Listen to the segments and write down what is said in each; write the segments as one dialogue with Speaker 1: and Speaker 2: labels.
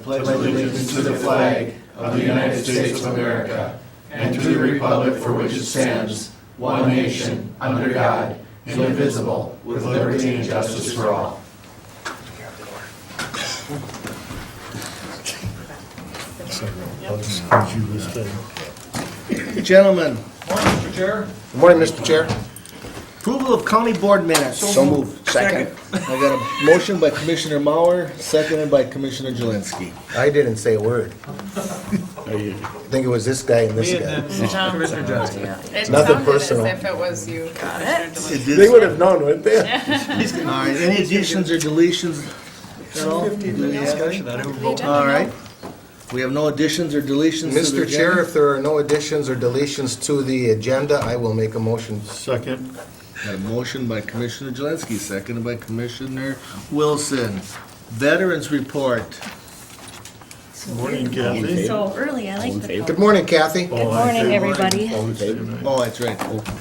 Speaker 1: pledge allegiance to the flag of the United States of America and to the republic for which it stands, one nation, under God, indivisible, with liberty and justice for all.
Speaker 2: Gentlemen,
Speaker 3: Morning, Mr. Chair.
Speaker 4: Good morning, Mr. Chair.
Speaker 2: approval of county board minutes.
Speaker 4: So moved. Second.
Speaker 2: I got a motion by Commissioner Mauer, seconded by Commissioner Jelinski.
Speaker 4: I didn't say a word. I think it was this guy and this guy.
Speaker 3: Commissioner Johnson.
Speaker 5: It
Speaker 4: Nothing
Speaker 5: sounded
Speaker 4: personal.
Speaker 5: as if it was you. Got it.
Speaker 4: They would have known, wouldn't they?
Speaker 2: All right, any additions or deletions at all?
Speaker 3: Discussion, I don't vote.
Speaker 2: All right. We have no additions or deletions to the
Speaker 4: Mr. Chair,
Speaker 2: agenda?
Speaker 4: if there are no additions or deletions to the agenda, I will make a motion.
Speaker 3: Second.
Speaker 2: Got a motion by Commissioner Jelinski, seconded by Commissioner Wilson. Veterans report.
Speaker 3: Morning, Kathy.
Speaker 6: So early, I like the
Speaker 4: Good morning, Kathy.
Speaker 6: Good morning, everybody.
Speaker 2: Oh, that's right.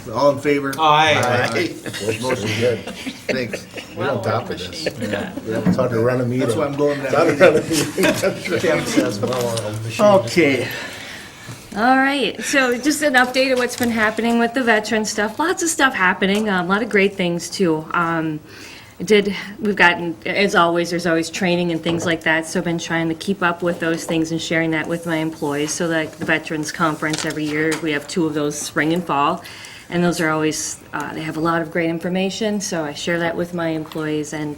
Speaker 2: All in favor?
Speaker 3: Aye.
Speaker 4: Motion good.
Speaker 2: Thanks.
Speaker 4: We're on top of this. It's hard to run a meeting.
Speaker 2: That's why I'm going
Speaker 4: It's hard to
Speaker 2: that
Speaker 4: run a meeting.
Speaker 3: Kim says, well,
Speaker 2: way. Okay.
Speaker 6: All right, so just an update of what's been happening with the veteran stuff. Lots of stuff happening, a lot of great things too. We've gotten, as always, there's always training and things like that, so I've been trying to keep up with those things and sharing that with my employees. So like the Veterans Conference every year, we have 2 of those, spring and fall. And those are always, they have a lot of great information, so I share that with my employees, and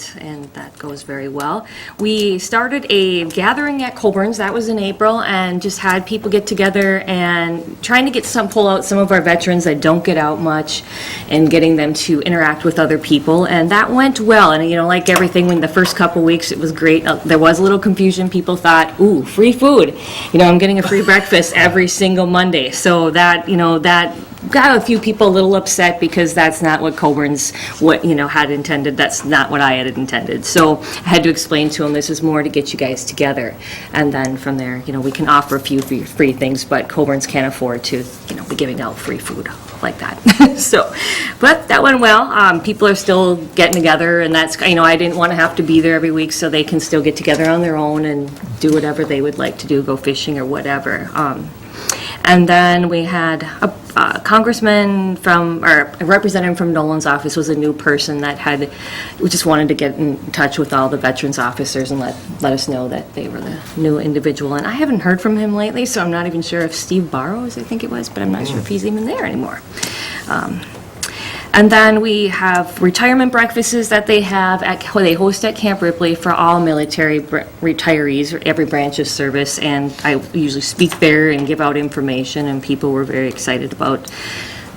Speaker 6: that goes very well. We started a gathering at Coburn's, that was in April, and just had people get together and trying to pull out some of our veterans that don't get out much and getting them to interact with other people, and that went well. And, like everything, when the first couple weeks, it was great. There was a little confusion. People thought, ooh, free food. I'm getting a free breakfast every single Monday. So that, that got a few people a little upset because that's not what Coburn's had intended. That's not what I had intended. So I had to explain to them this is more to get you guys together, and then from there, we can offer a few free things, but Coburn's can't afford to, be giving out free food like that. So, but that went well. People are still getting together, and that's I didn't want to have to be there every week, so they can still get together on their own and do whatever they would like to do, go fishing or whatever. And then we had a congressman or a representative from Nolan's office was a new person that we just wanted to get in touch with all the veterans officers and let us know that they were the new individual. And I haven't heard from him lately, so I'm not even sure if Steve Barrows, I think it was, but I'm not sure if he's even there anymore. And then we have retirement breakfasts that they host at Camp Ripley for all military retirees, every branch of service, and I usually speak there and give out information, and people were very excited about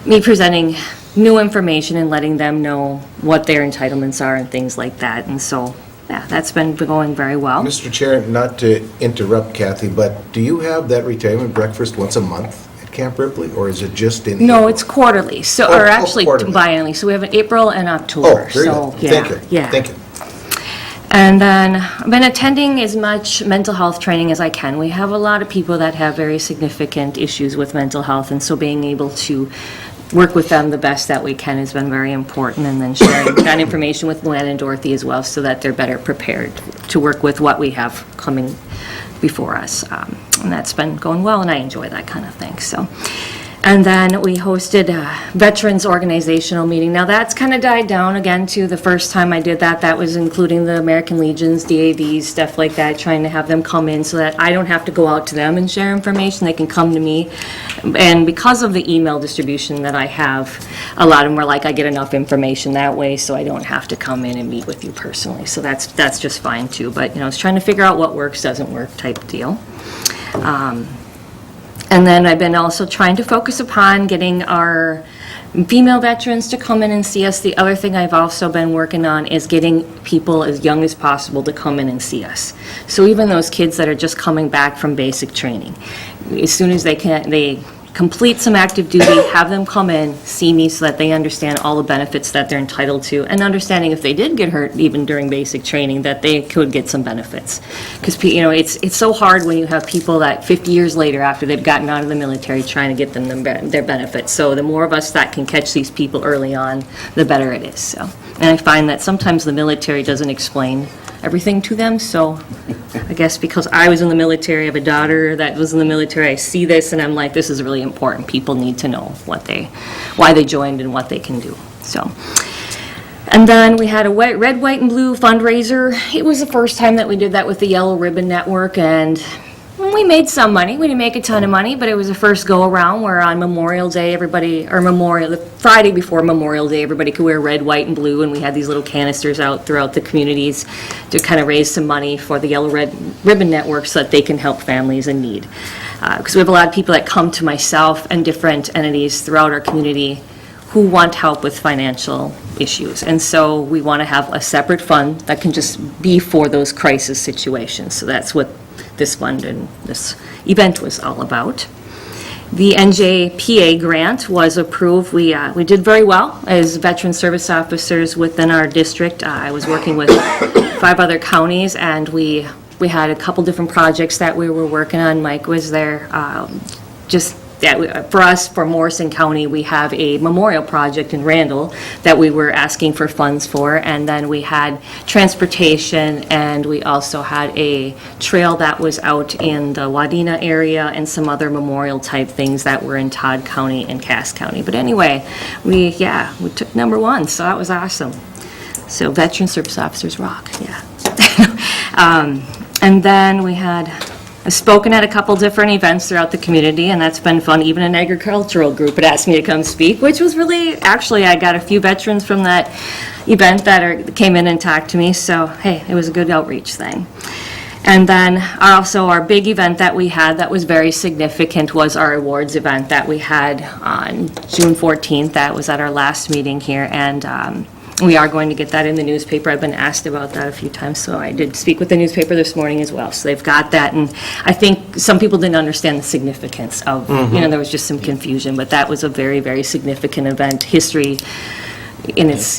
Speaker 6: me presenting new information and letting them know what their entitlements are and things like that. And so, yeah, that's been going very well.
Speaker 4: Mr. Chair, not to interrupt Kathy, but do you have that retirement breakfast once a month at Camp Ripley, or is it just in
Speaker 6: No,
Speaker 4: April?
Speaker 6: it's quarterly, so,
Speaker 4: Oh,
Speaker 6: or actually
Speaker 4: quarterly.
Speaker 6: biannually, so we have an April and
Speaker 4: Oh,
Speaker 6: October,
Speaker 4: very
Speaker 6: so,
Speaker 4: good.
Speaker 6: yeah,
Speaker 4: Thank you.
Speaker 6: yeah.
Speaker 4: Thank you.
Speaker 6: And then I've been attending as much mental health training as I can. We have a lot of people that have very significant issues with mental health, and so being able to work with them the best that we can has been very important, and then sharing that information with Luann and Dorothy as well, so that they're better prepared to work with what we have coming before us. And that's been going well, and I enjoy that kind of thing, so. And then we hosted a veterans organizational meeting. Now that's kind of died down again too. The first time I did that, that was including the American Legions, DAVs, stuff like that, trying to have them come in so that I don't have to go out to them and share information. They can come to me. And because of the email distribution that I have, a lot of them were like, I get enough information that way, so I don't have to come in and meet with you personally. So that's just fine too. But it's trying to figure out what works, doesn't work type deal. And then I've been also trying to focus upon getting our female veterans to come in and see us. The other thing I've also been working on is getting people as young as possible to come in and see us. So even those kids that are just coming back from basic training, as soon as they complete some active duty, have them come in, see me so that they understand all the benefits that they're entitled to, and understanding if they did get hurt even during basic training that they could get some benefits. Because it's so hard when you have people that 50 years later after they've gotten out of the military trying to get them their benefits. So the more of us that can catch these people early on, the better it is. So And I find that sometimes the military doesn't explain everything to them, so I guess because I was in the military, I have a daughter that was in the military, I see this and I'm like, this is really important. People need to know why they joined and what they can do, so. And then we had a red, white, and blue fundraiser. It was the first time that we did that with the Yellow Ribbon Network, and we made some money. We didn't make a ton of money, but it was the first go-around where on Memorial Day, the Friday before Memorial Day, everybody could wear red, white, and blue, and we had these little canisters out throughout the communities to kind of raise some money for the Yellow Ribbon Network so that they can help families in need. Because we have a lot of people that come to myself and different entities throughout our community who want help with financial issues. And so we want to have a separate fund that can just be for those crisis situations. So that's what this fund and this event was all about. The NJPA grant was approved. We did very well as veteran service officers within our district. I was working with 5 other counties, and we had a couple different projects that we were working on. Mike was there. For us, for Morrison County, we have a memorial project in Randall that we were asking for funds for, and then we had transportation, and we also had a trail that was out in the Wadena area and some other memorial type things that were in Todd County and Cass County. But anyway, we took #1, so that was awesome. So veteran service officers rock, yeah. And then we had I've spoken at a couple different events throughout the community, and that's been fun. Even an agricultural group had asked me to come speak, which was really, actually, I got a few veterans from that event that came in and talked to me, so hey, it was a good outreach thing. And then also our big event that we had that was very significant was our awards event that we had on June 14th. That was at our last meeting here, and we are going to get that in the newspaper. I've been asked about that a few times, so I did speak with the newspaper this morning as well. So they've got that, and I think some people didn't understand the significance of, there was just some confusion, but that was a very, very significant event, history in its,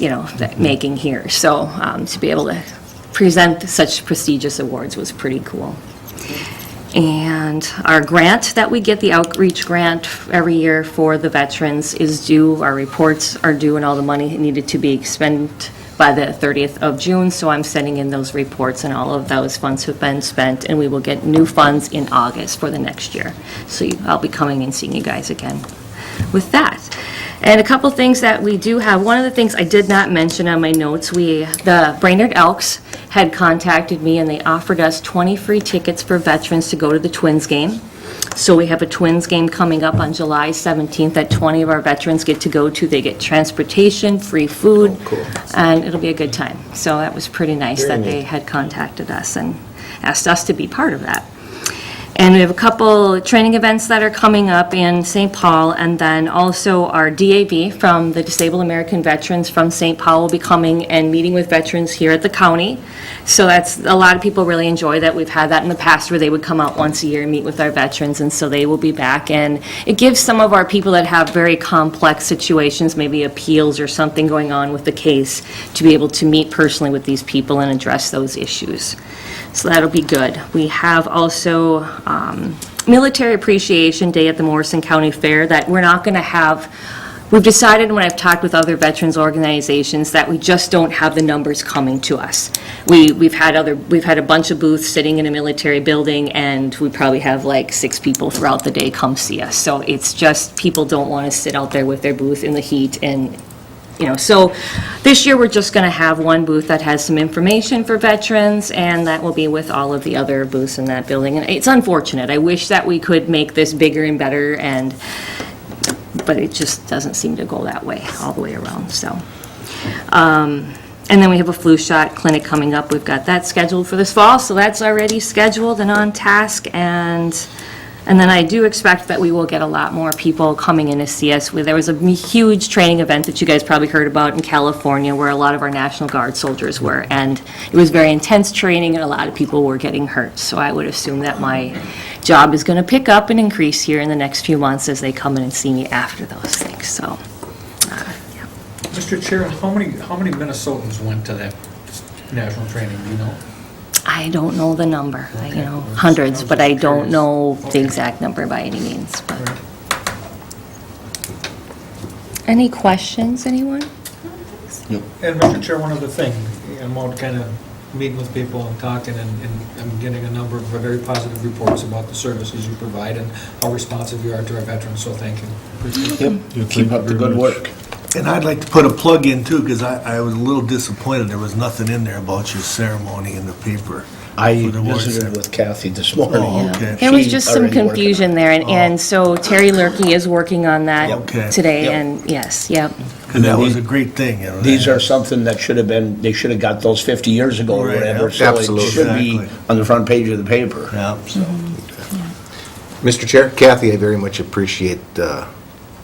Speaker 6: making here. So to be able to present such prestigious awards was pretty cool. And our grant that we get, the outreach grant every year for the veterans, is due. Our reports are due, and all the money needed to be expended by the 30th of June. So I'm sending in those reports, and all of those funds have been spent, and we will get new funds in August for the next year. So I'll be coming and seeing you guys again with that. And a couple things that we do have. One of the things I did not mention on my notes, the Brainerd Elks had contacted me, and they offered us 20 free tickets for veterans to go to the Twins game. So we have a Twins game coming up on July 17th that 20 of our veterans get to go to. They get transportation, free food, and it'll be a good time. So that was pretty nice that they had contacted us and asked us to be part of that. And we have a couple training events that are coming up in St. Paul, and then also our DAV from the Disabled American Veterans from St. Paul will be coming and meeting with veterans here at the county. So that's, a lot of people really enjoy that. We've had that in the past where they would come out once a year and meet with our veterans, and so they will be back. And it gives some of our people that have very complex situations, maybe appeals or something going on with the case, to be able to meet personally with these people and address those issues. So that'll be good. We have also Military Appreciation Day at the Morrison County Fair that we're not going to have. We've decided, when I've talked with other veterans organizations, that we just don't have the numbers coming to us. We've had a bunch of booths sitting in a military building, and we probably have like 6 people throughout the day come see us. So it's just, people don't want to sit out there with their booth in the heat, and so this year we're just going to have one booth that has some information for veterans, and that will be with all of the other booths in that building. And it's unfortunate. I wish that we could make this bigger and better, but it just doesn't seem to go that way all the way around. So, and then we have a flu shot clinic coming up. We've got that scheduled for this fall, so that's already scheduled and on task. And then I do expect that we will get a lot more people coming in to see us. There was a huge training event that you guys probably heard about in California where a lot of our National Guard soldiers were. And it was very intense training, and a lot of people were getting hurt. So I would assume that my job is going to pick up and increase here in the next few months as they come in and see me after those things. So, yeah.
Speaker 3: Mr. Chair, how many Minnesotans went to that national training, do you know?
Speaker 6: I don't know the number.
Speaker 3: Okay.
Speaker 6: Hundreds, but I don't
Speaker 3: Curious.
Speaker 6: know the
Speaker 3: Okay.
Speaker 6: exact number by any means. But. Any questions, anyone?
Speaker 3: And Mr. Chair, one other thing, I'm out kind of meeting with people and talking, and I'm getting a number of very positive reports about the services you provide and how responsive you are to our veterans, so thank you. Appreciate it.
Speaker 7: You keep up the good work.
Speaker 2: And I'd like to put a plug in too, because I was a little disappointed there was nothing in there about your ceremony in the paper.
Speaker 7: I
Speaker 2: For the award
Speaker 7: visited
Speaker 2: ceremony.
Speaker 7: with Kathy this morning.
Speaker 2: Oh, okay.
Speaker 6: There was
Speaker 7: She's
Speaker 6: just some
Speaker 7: already working
Speaker 6: confusion there, and so Terry Lurkey is working on that
Speaker 2: Okay.
Speaker 6: today,
Speaker 7: Yep.
Speaker 6: and yes, yep.
Speaker 2: Because that was a great thing. You know,
Speaker 7: These are something that should have been, they should have got those 50 years ago or
Speaker 2: Right,
Speaker 7: whatever.
Speaker 2: yeah.
Speaker 7: So it
Speaker 4: Absolutely.
Speaker 7: should be
Speaker 2: Exactly.
Speaker 7: on the front page of the paper.
Speaker 2: Yeah.
Speaker 7: So,
Speaker 4: Mr. Chair, Kathy, I very much appreciate the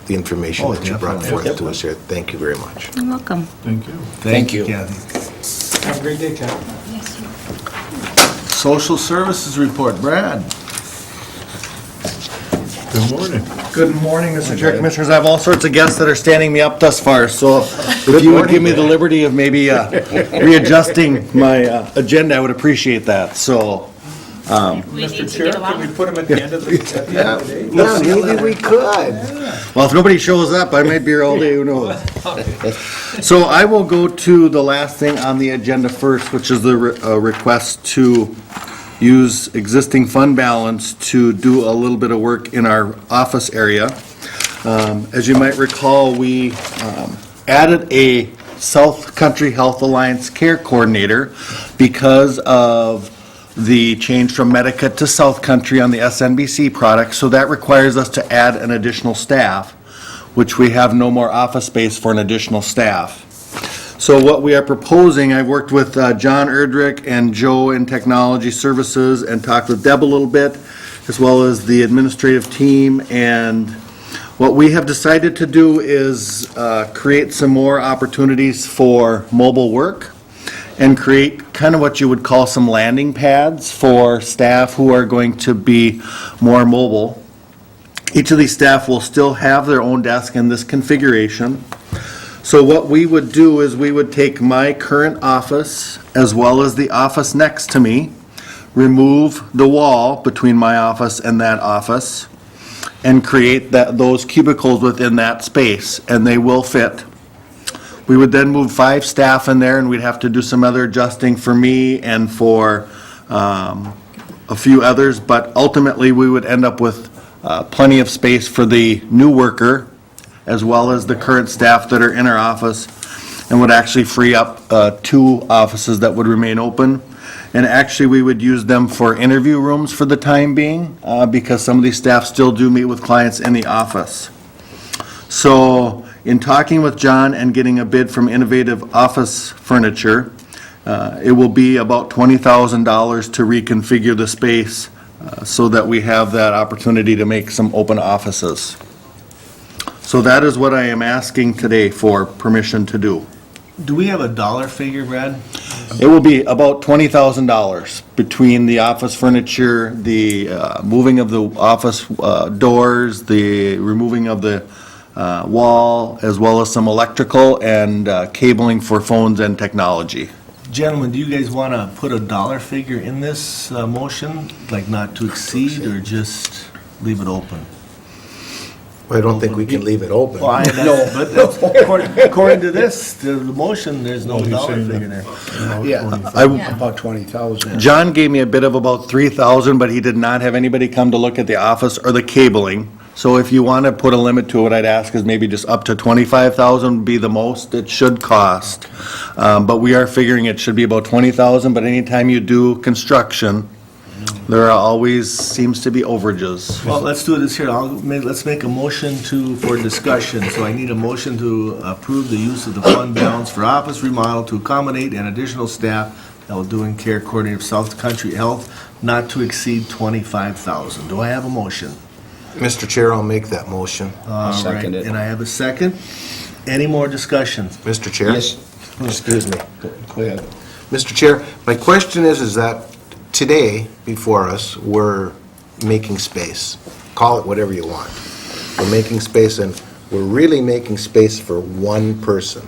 Speaker 4: information
Speaker 2: Oh,
Speaker 4: that you brought
Speaker 2: definitely.
Speaker 4: forth to us here. Thank you very much.
Speaker 6: You're welcome.
Speaker 1: Thank you.
Speaker 7: Thank you.
Speaker 2: Kathy.
Speaker 3: Have a great day, Kat.
Speaker 2: Social Services Report, Brad.
Speaker 1: Good morning.
Speaker 8: Good morning, Mr. Chair, Commissioners. I have all sorts of guests that are standing me up thus far, so if you would give me the liberty of maybe readjusting my agenda, I would appreciate that, so.
Speaker 3: Mr. Chair, can we put them at the end of the day?
Speaker 4: Yeah, maybe we could.
Speaker 8: Well, if nobody shows up, I might be here all day, who knows? So I will go to the last thing on the agenda first, which is the request to use existing fund balance to do a little bit of work in our office area. As you might recall, we added a South Country Health Alliance Care Coordinator because of the change from Medica to South Country on the SNBC product, so that requires us to add an additional staff, which we have no more office space for an additional staff. So what we are proposing, I've worked with John Erdrich and Joe in Technology Services and talked with Deb a little bit, as well as the administrative team, and what we have decided to do is create some more opportunities for mobile work and create kind of what you would call some landing pads for staff who are going to be more mobile. Each of these staff will still have their own desk in this configuration. So what we would do is we would take my current office as well as the office next to me, remove the wall between my office and that office, and create those cubicles within that space, and they will fit. We would then move 5 staff in there, and we'd have to do some other adjusting for me and for a few others, but ultimately, we would end up with plenty of space for the new worker, as well as the current staff that are in our office, and would actually free up 2 offices that would remain open. And actually, we would use them for interview rooms for the time being, because some of these staff still do meet with clients in the office. So, in talking with John and getting a bid from Innovative Office Furniture, it will be about $20,000 to reconfigure the space so that we have that opportunity to make some open offices. So that is what I am asking today for permission to do.
Speaker 2: Do we have a dollar figure, Brad?
Speaker 8: It will be about $20,000 between the office furniture, the moving of the office doors, the removing of the wall, as well as some electrical and cabling for phones and technology.
Speaker 2: Gentlemen, do you guys want to put a dollar figure in this motion, like not to exceed, or just leave it open?
Speaker 4: I don't think we can leave it open.
Speaker 2: Well, but that's, according to this, the motion, there's no dollar figure there.
Speaker 7: Yeah, about 20,000.
Speaker 8: John gave me a bid of about $3,000, but he did not have anybody come to look at the office or the cabling. So if you want to put a limit to it, what I'd ask is maybe just up to $25,000 would be the most it should cost. But we are figuring it should be about $20,000, but anytime you do construction, there are always seems to be overages.
Speaker 2: Well, let's do this here. Let's make a motion for discussion. So I need a motion to approve the use of the fund balance for office remodel to accommodate an additional staff that will do in care coordinator of South Country Health, not to exceed $25,000. Do I have a motion?
Speaker 4: Mr. Chair, I'll make that motion.
Speaker 7: I'll second it.
Speaker 2: And I have a second. Any more discussion?
Speaker 4: Mr. Chair?
Speaker 7: Yes.
Speaker 4: Excuse me.
Speaker 7: Go ahead.
Speaker 4: Mr. Chair, my question is that today, before us, we're making space. Call it whatever you want. We're making space, and we're really making space for one person.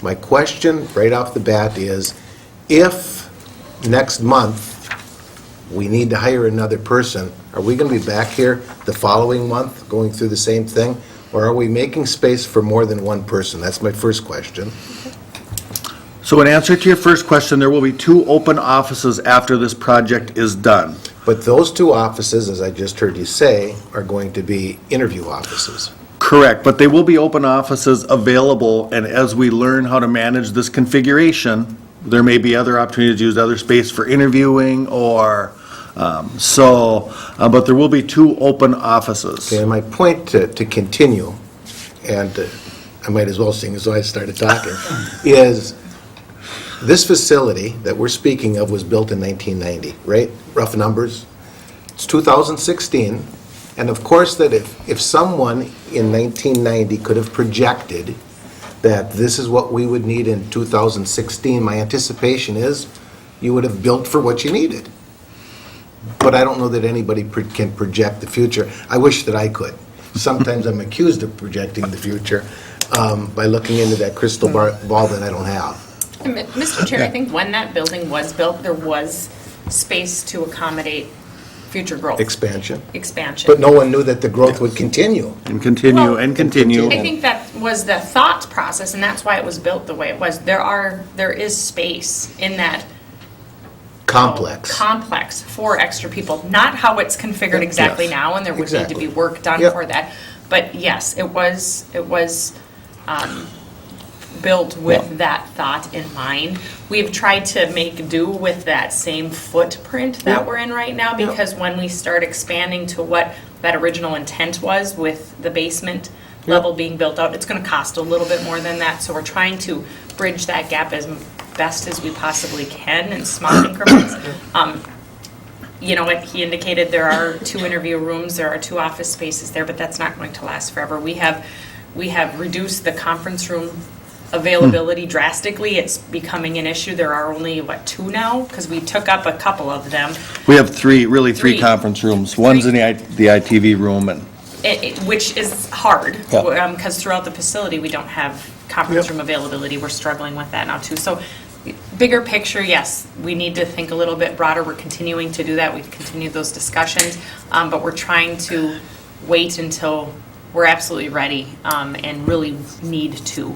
Speaker 4: My question, right off the bat, is if next month we need to hire another person, are we going to be back here the following month going through the same thing? Or are we making space for more than one person? That's my first question.
Speaker 8: So in answer to your first question, there will be 2 open offices after this project is done.
Speaker 4: But those 2 offices, as I just heard you say, are going to be interview offices.
Speaker 8: Correct, but they will be open offices available, and as we learn how to manage this configuration, there may be other opportunities to use other space for interviewing or, but there will be 2 open offices.
Speaker 4: Okay, and my point to continue, and I might as well sing as though I started talking, is this facility that we're speaking of was built in 1990, right? Rough numbers. It's 2016, and of course that if someone in 1990 could have projected that this is what we would need in 2016, my anticipation is you would have built for what you needed. But I don't know that anybody can project the future. I wish that I could. Sometimes I'm accused of projecting the future by looking into that crystal ball that I don't have.
Speaker 5: Mr. Chair, I think when that building was built, there was space to accommodate future growth.
Speaker 4: Expansion.
Speaker 5: Expansion.
Speaker 4: But no one knew that the growth would continue.
Speaker 8: And continue, and continue.
Speaker 5: I think that was the thought process, and that's why it was built the way it was. There is space in that complex for extra people. Not how it's configured exactly
Speaker 8: Yes.
Speaker 5: now, and there would need to be work done
Speaker 4: Yep.
Speaker 5: for that. But yes, it was built with that thought in mind. We've tried to make do with that same footprint that we're in right now, because when we start expanding to what that original intent was with the basement level being built out, it's gonna cost a little bit more than that, so we're trying to bridge that gap as best as we possibly can in small increments. You know, what he indicated, there are 2 interview rooms, there are 2 office spaces there, but that's not going to last forever. We have reduced the conference room availability drastically. It's becoming an issue. There are only, 2 now? Because we took up a couple of them,
Speaker 8: We have 3
Speaker 5: Three.
Speaker 8: conference rooms. One's in the ITV room, and
Speaker 5: which is hard,
Speaker 8: Yeah.
Speaker 5: because throughout the facility, we don't have conference room availability. We're struggling with that now, too. So bigger picture, yes, we need to think a little bit broader. We're continuing to do that. We've continued those discussions, but we're trying to wait until we're absolutely ready and really need to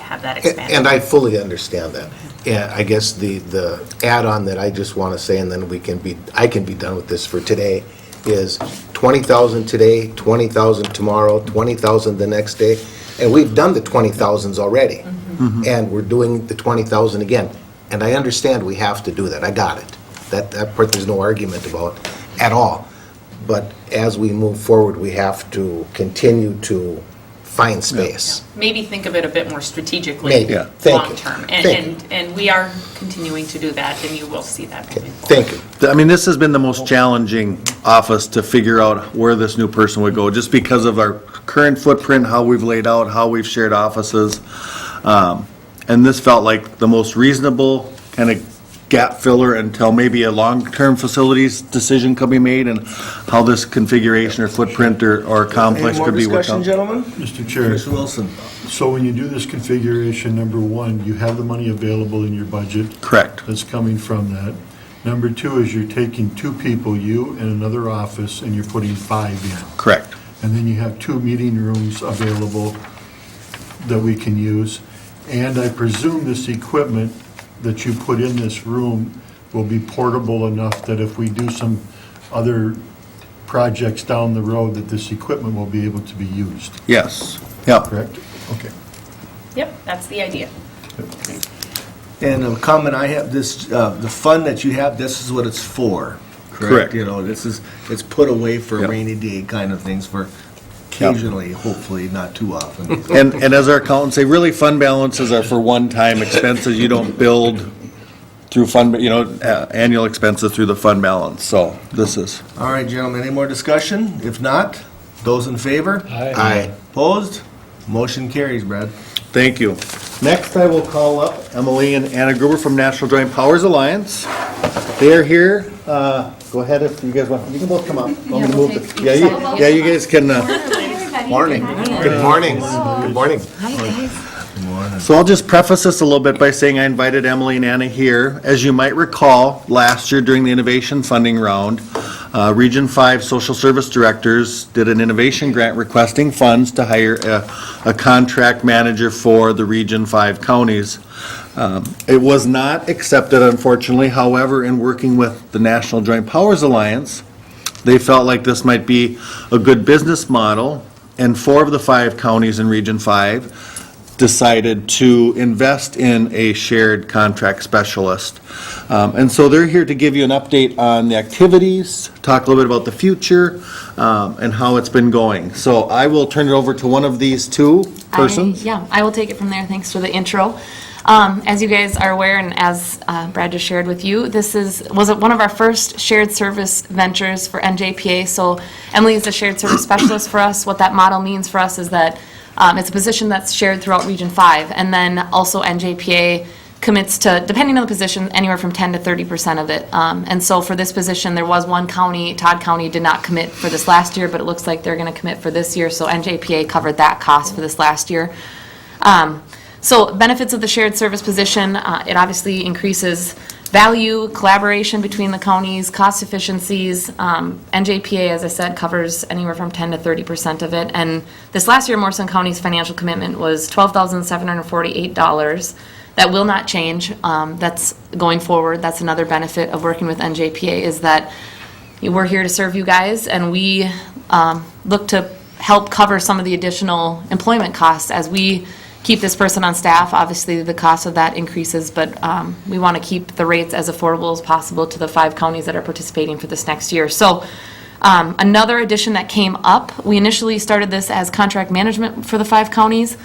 Speaker 5: have that expanded.
Speaker 4: And I fully understand that. Yeah, I guess the add-on that I just want to say, and then I can be done with this for today, is 20,000 today, 20,000 tomorrow, 20,000 the next day, and we've done the 20,000s already. And we're doing the 20,000 again. And I understand we have to do that. I got it. That part there's no argument about at all. But as we move forward, we have to continue to find space.
Speaker 5: Maybe think of it a bit more strategically,
Speaker 4: Maybe. Yeah. Thank you.
Speaker 5: long-term.
Speaker 4: Thank
Speaker 5: And we are continuing to do that, and you will see that moving forward.
Speaker 4: Thank you.
Speaker 8: I mean, this has been the most challenging office to figure out where this new person would go, just because of our current footprint, how we've laid out, how we've shared offices. And this felt like the most reasonable kind of gap filler until maybe a long-term facilities decision could be made, and how this configuration or footprint or complex
Speaker 2: Any more
Speaker 8: could be worked
Speaker 2: discussion,
Speaker 8: out.
Speaker 2: gentlemen?
Speaker 1: Mr. Chair,
Speaker 2: Mr. Wilson?
Speaker 1: so when you do this configuration, number 1, you have the money available in your budget
Speaker 8: Correct.
Speaker 1: that's coming from that. Number 2 is you're taking 2 people, you and another office, and you're putting 5 in.
Speaker 8: Correct.
Speaker 1: And then you have 2 meeting rooms available that we can use. And I presume this equipment that you put in this room will be portable enough that if we do some other projects down the road, that this equipment will be able to be used,
Speaker 8: Yes. Yep.
Speaker 1: correct? Okay.
Speaker 5: Yep, that's the idea.
Speaker 2: And a comment I have, this, the fund that you have, this is what it's for, correct?
Speaker 8: Correct.
Speaker 2: You know, it's put away for
Speaker 8: Yep.
Speaker 2: rainy day kind of things, for occasionally, hopefully, not too often.
Speaker 8: And as our accountants say, really, fund balances are for one-time expenses. You don't build through fund, annual expenses through the fund balance, so this is.
Speaker 2: All right, gentlemen, any more discussion? If not, those in favor?
Speaker 4: Aye.
Speaker 2: Opposed? Motion carries, Brad.
Speaker 8: Thank you. Next, I will call up Emily and Anna Gruber from National Joint Powers Alliance. They are here. Go ahead if you guys want. You can both come up. Yeah, you guys can.
Speaker 4: Morning. Good morning. Good morning.
Speaker 8: So I'll just preface this a little bit by saying I invited Emily and Anna here. As you might recall, last year during the innovation funding round, Region 5 Social Service Directors did an innovation grant requesting funds to hire a contract manager for the Region 5 counties. It was not accepted, unfortunately. However, in working with the National Joint Powers Alliance, they felt like this might be a good business model, and 4 of the 5 counties in Region 5 decided to invest in a shared contract specialist. And so they're here to give you an update on the activities, talk a little bit about the future, and how it's been going. So I will turn it over to one of these 2 persons.
Speaker 9: I will take it from there. Thanks for the intro. As you guys are aware, and as Brad just shared with you, this was one of our first shared service ventures for NJPA. So Emily is a shared service specialist for us. What that model means for us is that it's a position that's shared throughout Region 5, and then also NJPA commits to, depending on the position, anywhere from 10 to 30% of it. And so for this position, there was one county, Todd County did not commit for this last year, but it looks like they're going to commit for this year, so NJPA covered that cost for this last year. So benefits of the shared service position, it obviously increases value, collaboration between the counties, cost efficiencies. NJPA, as I said, covers anywhere from 10 to 30% of it. And this last year, Morrison County's financial commitment was $12,748. That will not change. That's going forward. That's another benefit of working with NJPA is that we're here to serve you guys, and we look to help cover some of the additional employment costs as we keep this person on staff. Obviously, the cost of that increases, but we want to keep the rates as affordable as possible to the 5 counties that are participating for this next year. So another addition that came up, we initially started this as contract management for the 5 counties.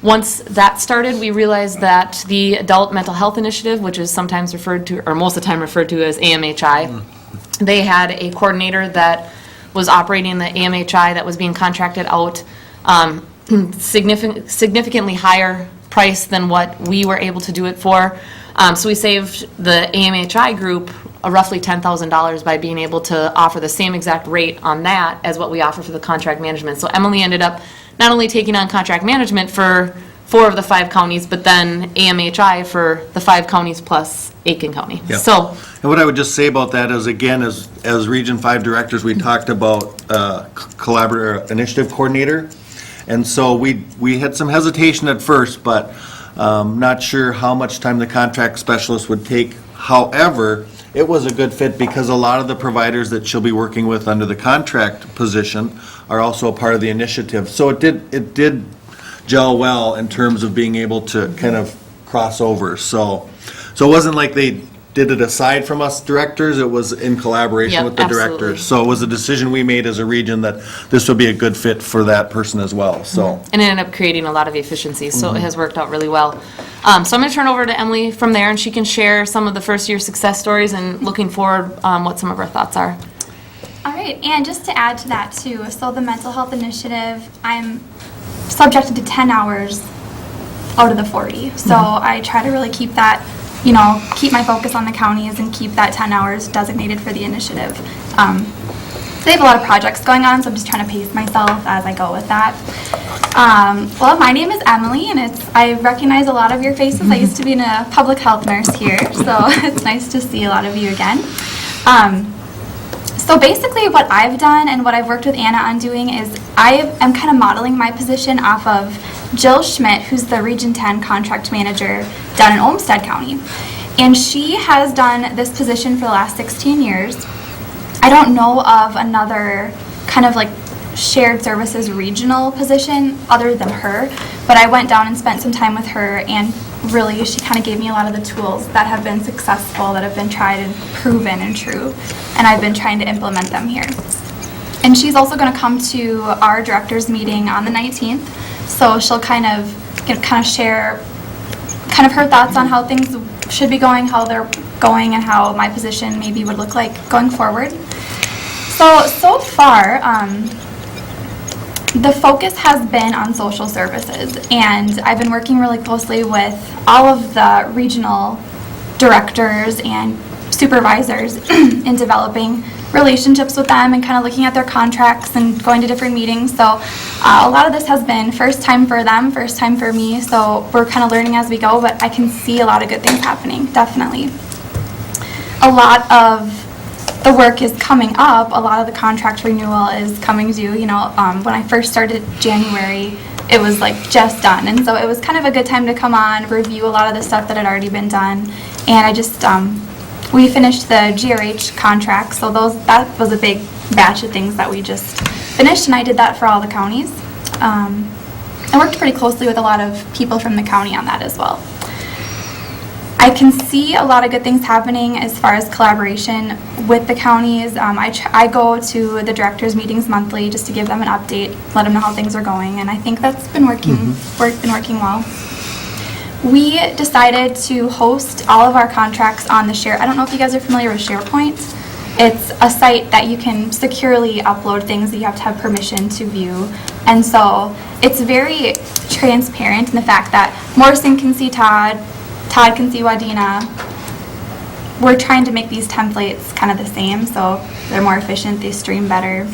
Speaker 9: Once that started, we realized that the Adult Mental Health Initiative, which is sometimes referred to, or most of the time referred to as AMHI, they had a coordinator that was operating the AMHI that was being contracted out significantly higher price than what we were able to do it for. So we saved the AMHI group roughly $10,000 by being able to offer the same exact rate on that as what we offer for the contract management. So Emily ended up not only taking on contract management for 4 of the 5 counties, but then AMHI for the 5 counties plus Aiken County.
Speaker 8: Yep.
Speaker 9: So,
Speaker 8: And what I would just say about that is, again, as Region 5 directors, we talked about collaborative initiative coordinator. And so we had some hesitation at first, but not sure how much time the contract specialist would take. However, it was a good fit because a lot of the providers that she'll be working with under the contract position are also a part of the initiative. So it did gel well in terms of being able to kind of cross over. So it wasn't like they did it aside from us directors, it was in collaboration
Speaker 9: Yep,
Speaker 8: with the
Speaker 9: absolutely.
Speaker 8: directors. So it was a decision we made as a region that this would be a good fit for that person as well, so.
Speaker 9: and it ended up creating a lot of efficiencies, so it has worked out really well. So I'm going to turn over to Emily from there, and she can share some of the first-year success stories and looking forward, what some of our thoughts are.
Speaker 10: All right, and just to add to that too, so the mental health initiative, I'm subjected to 10 hours out of the 40. So I try to really keep that, keep my focus on the counties and keep that 10 hours designated for the initiative. They have a lot of projects going on, so I'm just trying to pace myself as I go with that. Well, my name is Emily, and I recognize a lot of your faces. I used to be a public health nurse here, so it's nice to see a lot of you again. So basically what I've done and what I've worked with Anna on doing is I am kind of modeling my position off of Jill Schmidt, who's the Region 10 contract manager down in Olmsted County. And she has done this position for the last 16 years. I don't know of another kind of like shared services regional position other than her, but I went down and spent some time with her, and really she kind of gave me a lot of the tools that have been successful, that have been tried and proven and true, and I've been trying to implement them here. And she's also going to come to our directors meeting on the 19th, so she'll kind of share kind of her thoughts on how things should be going, how they're going, and how my position maybe would look like going forward. So far, the focus has been on social services, and I've been working really closely with all of the regional directors and supervisors in developing relationships with them and kind of looking at their contracts and going to different meetings. So a lot of this has been first time for them, first time for me, so we're kind of learning as we go, but I can see a lot of good things happening, definitely. A lot of the work is coming up. A lot of the contract renewal is coming due. When I first started January, it was like just done. And so it was kind of a good time to come on, review a lot of the stuff that had already been done. And I just, we finished the GRH contract, so that was a big batch of things that we just finished, and I did that for all the counties. I worked pretty closely with a lot of people from the county on that as well. I can see a lot of good things happening as far as collaboration with the counties. I go to the directors' meetings monthly just to give them an update, let them know how things are going, and I think that's been working well. We decided to host all of our contracts on the I don't know if you guys are familiar with SharePoint. It's a site that you can securely upload things that you have to have permission to view. And so it's very transparent in the fact that Morrison can see Todd, Todd can see Wadena. We're trying to make these templates kind of the same so they're more efficient, they stream better.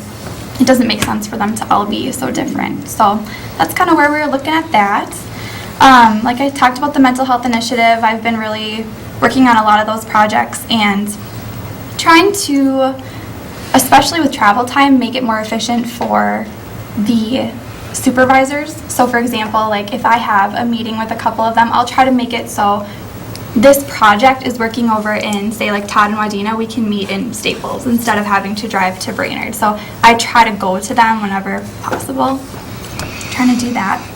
Speaker 10: It doesn't make sense for them to all be so different. So that's kind of where we were looking at that. Like I talked about the mental health initiative, I've been really working on a lot of those projects and trying to, especially with travel time, make it more efficient for the supervisors. So for example, like if I have a meeting with a couple of them, I'll try to make it so this project is working over in, say like Todd and Wadena, we can meet in Staples instead of having to drive to Brainerd. So I try to go to them whenever possible. Trying to do that.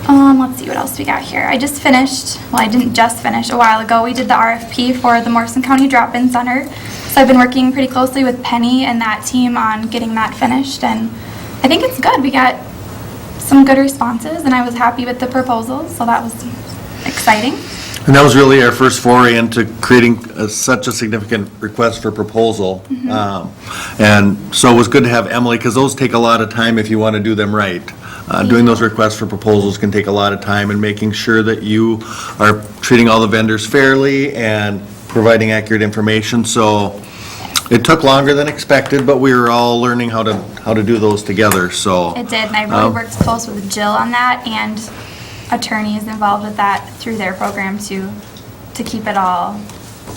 Speaker 10: Let's see what else we got here. I just finished, well I didn't just finish, a while ago we did the RFP for the Morrison County Drop-In Center. So I've been working pretty closely with Penny and that team on getting that finished, and I think it's good. We got some good responses and I was happy with the proposals, so that was exciting.
Speaker 8: And that was really our first foray into creating such a significant request for proposal. And so it was good to have Emily, because those take a lot of time if you want to do them right. Doing those requests for proposals can take a lot of time, and making sure that you are treating all the vendors fairly and providing accurate information. So it took longer than expected, but we were all learning how to do those together, so.
Speaker 10: It did, and I really worked close with Jill on that and attorneys involved with that through their program to keep it all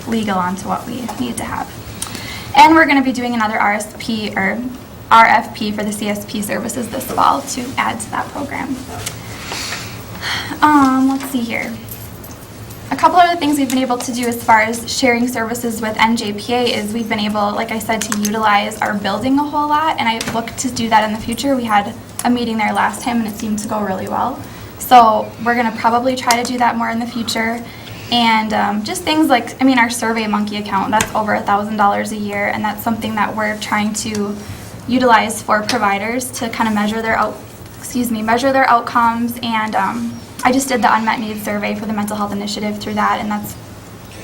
Speaker 10: legal onto what we need to have. And we're going to be doing another RFP for the CSP services this fall to add to that program. Let's see here. A couple other things we've been able to do as far as sharing services with NJPA is we've been able, like I said, to utilize our building a whole lot, and I look to do that in the future. We had a meeting there last time and it seemed to go really well. So we're going to probably try to do that more in the future. And just things like, I mean, our SurveyMonkey account, that's over $1,000 a year, and that's something that we're trying to utilize for providers to kind of measure their outcomes. And I just did the unmet needs survey for the mental health initiative through that, and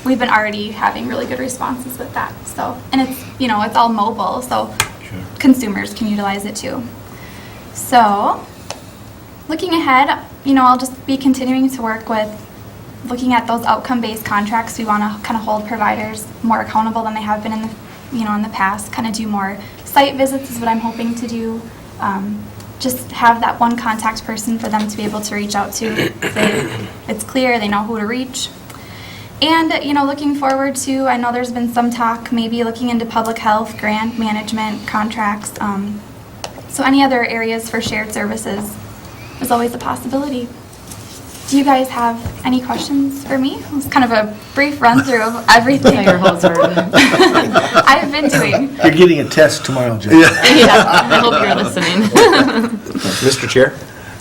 Speaker 10: we've been already having really good responses with that. So, and it's, it's all mobile, so consumers can utilize it too. So, looking ahead, I'll just be continuing to work with looking at those outcome-based contracts. We want to kind of hold providers more accountable than they have been in the past. Kind of do more site visits is what I'm hoping to do. Just have that one contact person for them to be able to reach out to. It's clear, they know who to reach. And, looking forward to, I know there's been some talk, maybe looking into public health, grant management, contracts. So any other areas for shared services is always a possibility. Do you guys have any questions for me? It was kind of a brief run through of everything I've been doing.
Speaker 2: You're getting a test tomorrow, Jen.
Speaker 9: Yeah, I hope you're listening.
Speaker 4: Mr. Chair,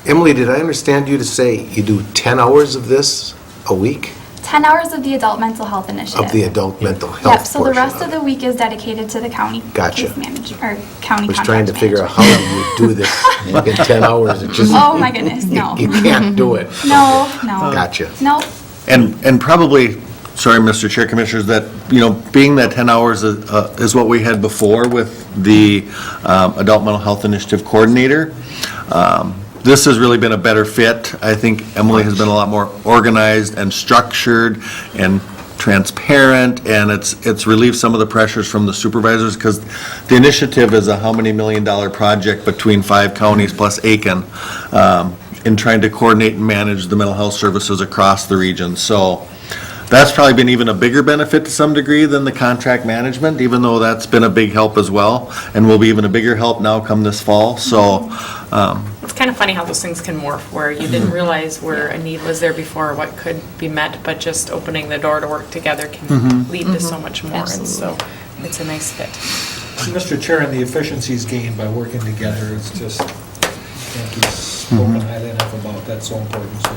Speaker 4: Emily, did I understand you to say you do 10 hours of this a week?
Speaker 10: 10 hours of the adult mental health initiative.
Speaker 4: Of the adult mental health
Speaker 10: Yep, so the
Speaker 4: portion
Speaker 10: rest of the week is dedicated to the county
Speaker 4: Gotcha.
Speaker 10: case manager, or county
Speaker 4: I was
Speaker 10: contract
Speaker 4: trying to figure out
Speaker 10: manager.
Speaker 4: how you do this in 10 hours. It just,
Speaker 10: Oh my goodness, no.
Speaker 4: you can't do it.
Speaker 10: No.
Speaker 4: Gotcha.
Speaker 10: Nope.
Speaker 8: And probably, sorry, Mr. Chair, Commissioners, that, being that 10 hours is what we had before with the Adult Mental Health Initiative Coordinator. This has really been a better fit. I think Emily has been a lot more organized and structured and transparent, and it's relieved some of the pressures from the supervisors, because the initiative is a how many $1 million project between 5 counties plus Aiken in trying to coordinate and manage the mental health services across the region. So that's probably been even a bigger benefit to some degree than the contract management, even though that's been a big help as well, and will be even a bigger help now come this fall, so,
Speaker 5: It's kind of funny how those things can morph, where you didn't realize where a need was there before, or what could be met, but just opening the door to work together can lead to so much more, and so it's a nice fit.
Speaker 3: Mr. Chair, and the efficiencies gained by working together, it's just, can't be spoken highly enough about, that's so important, so,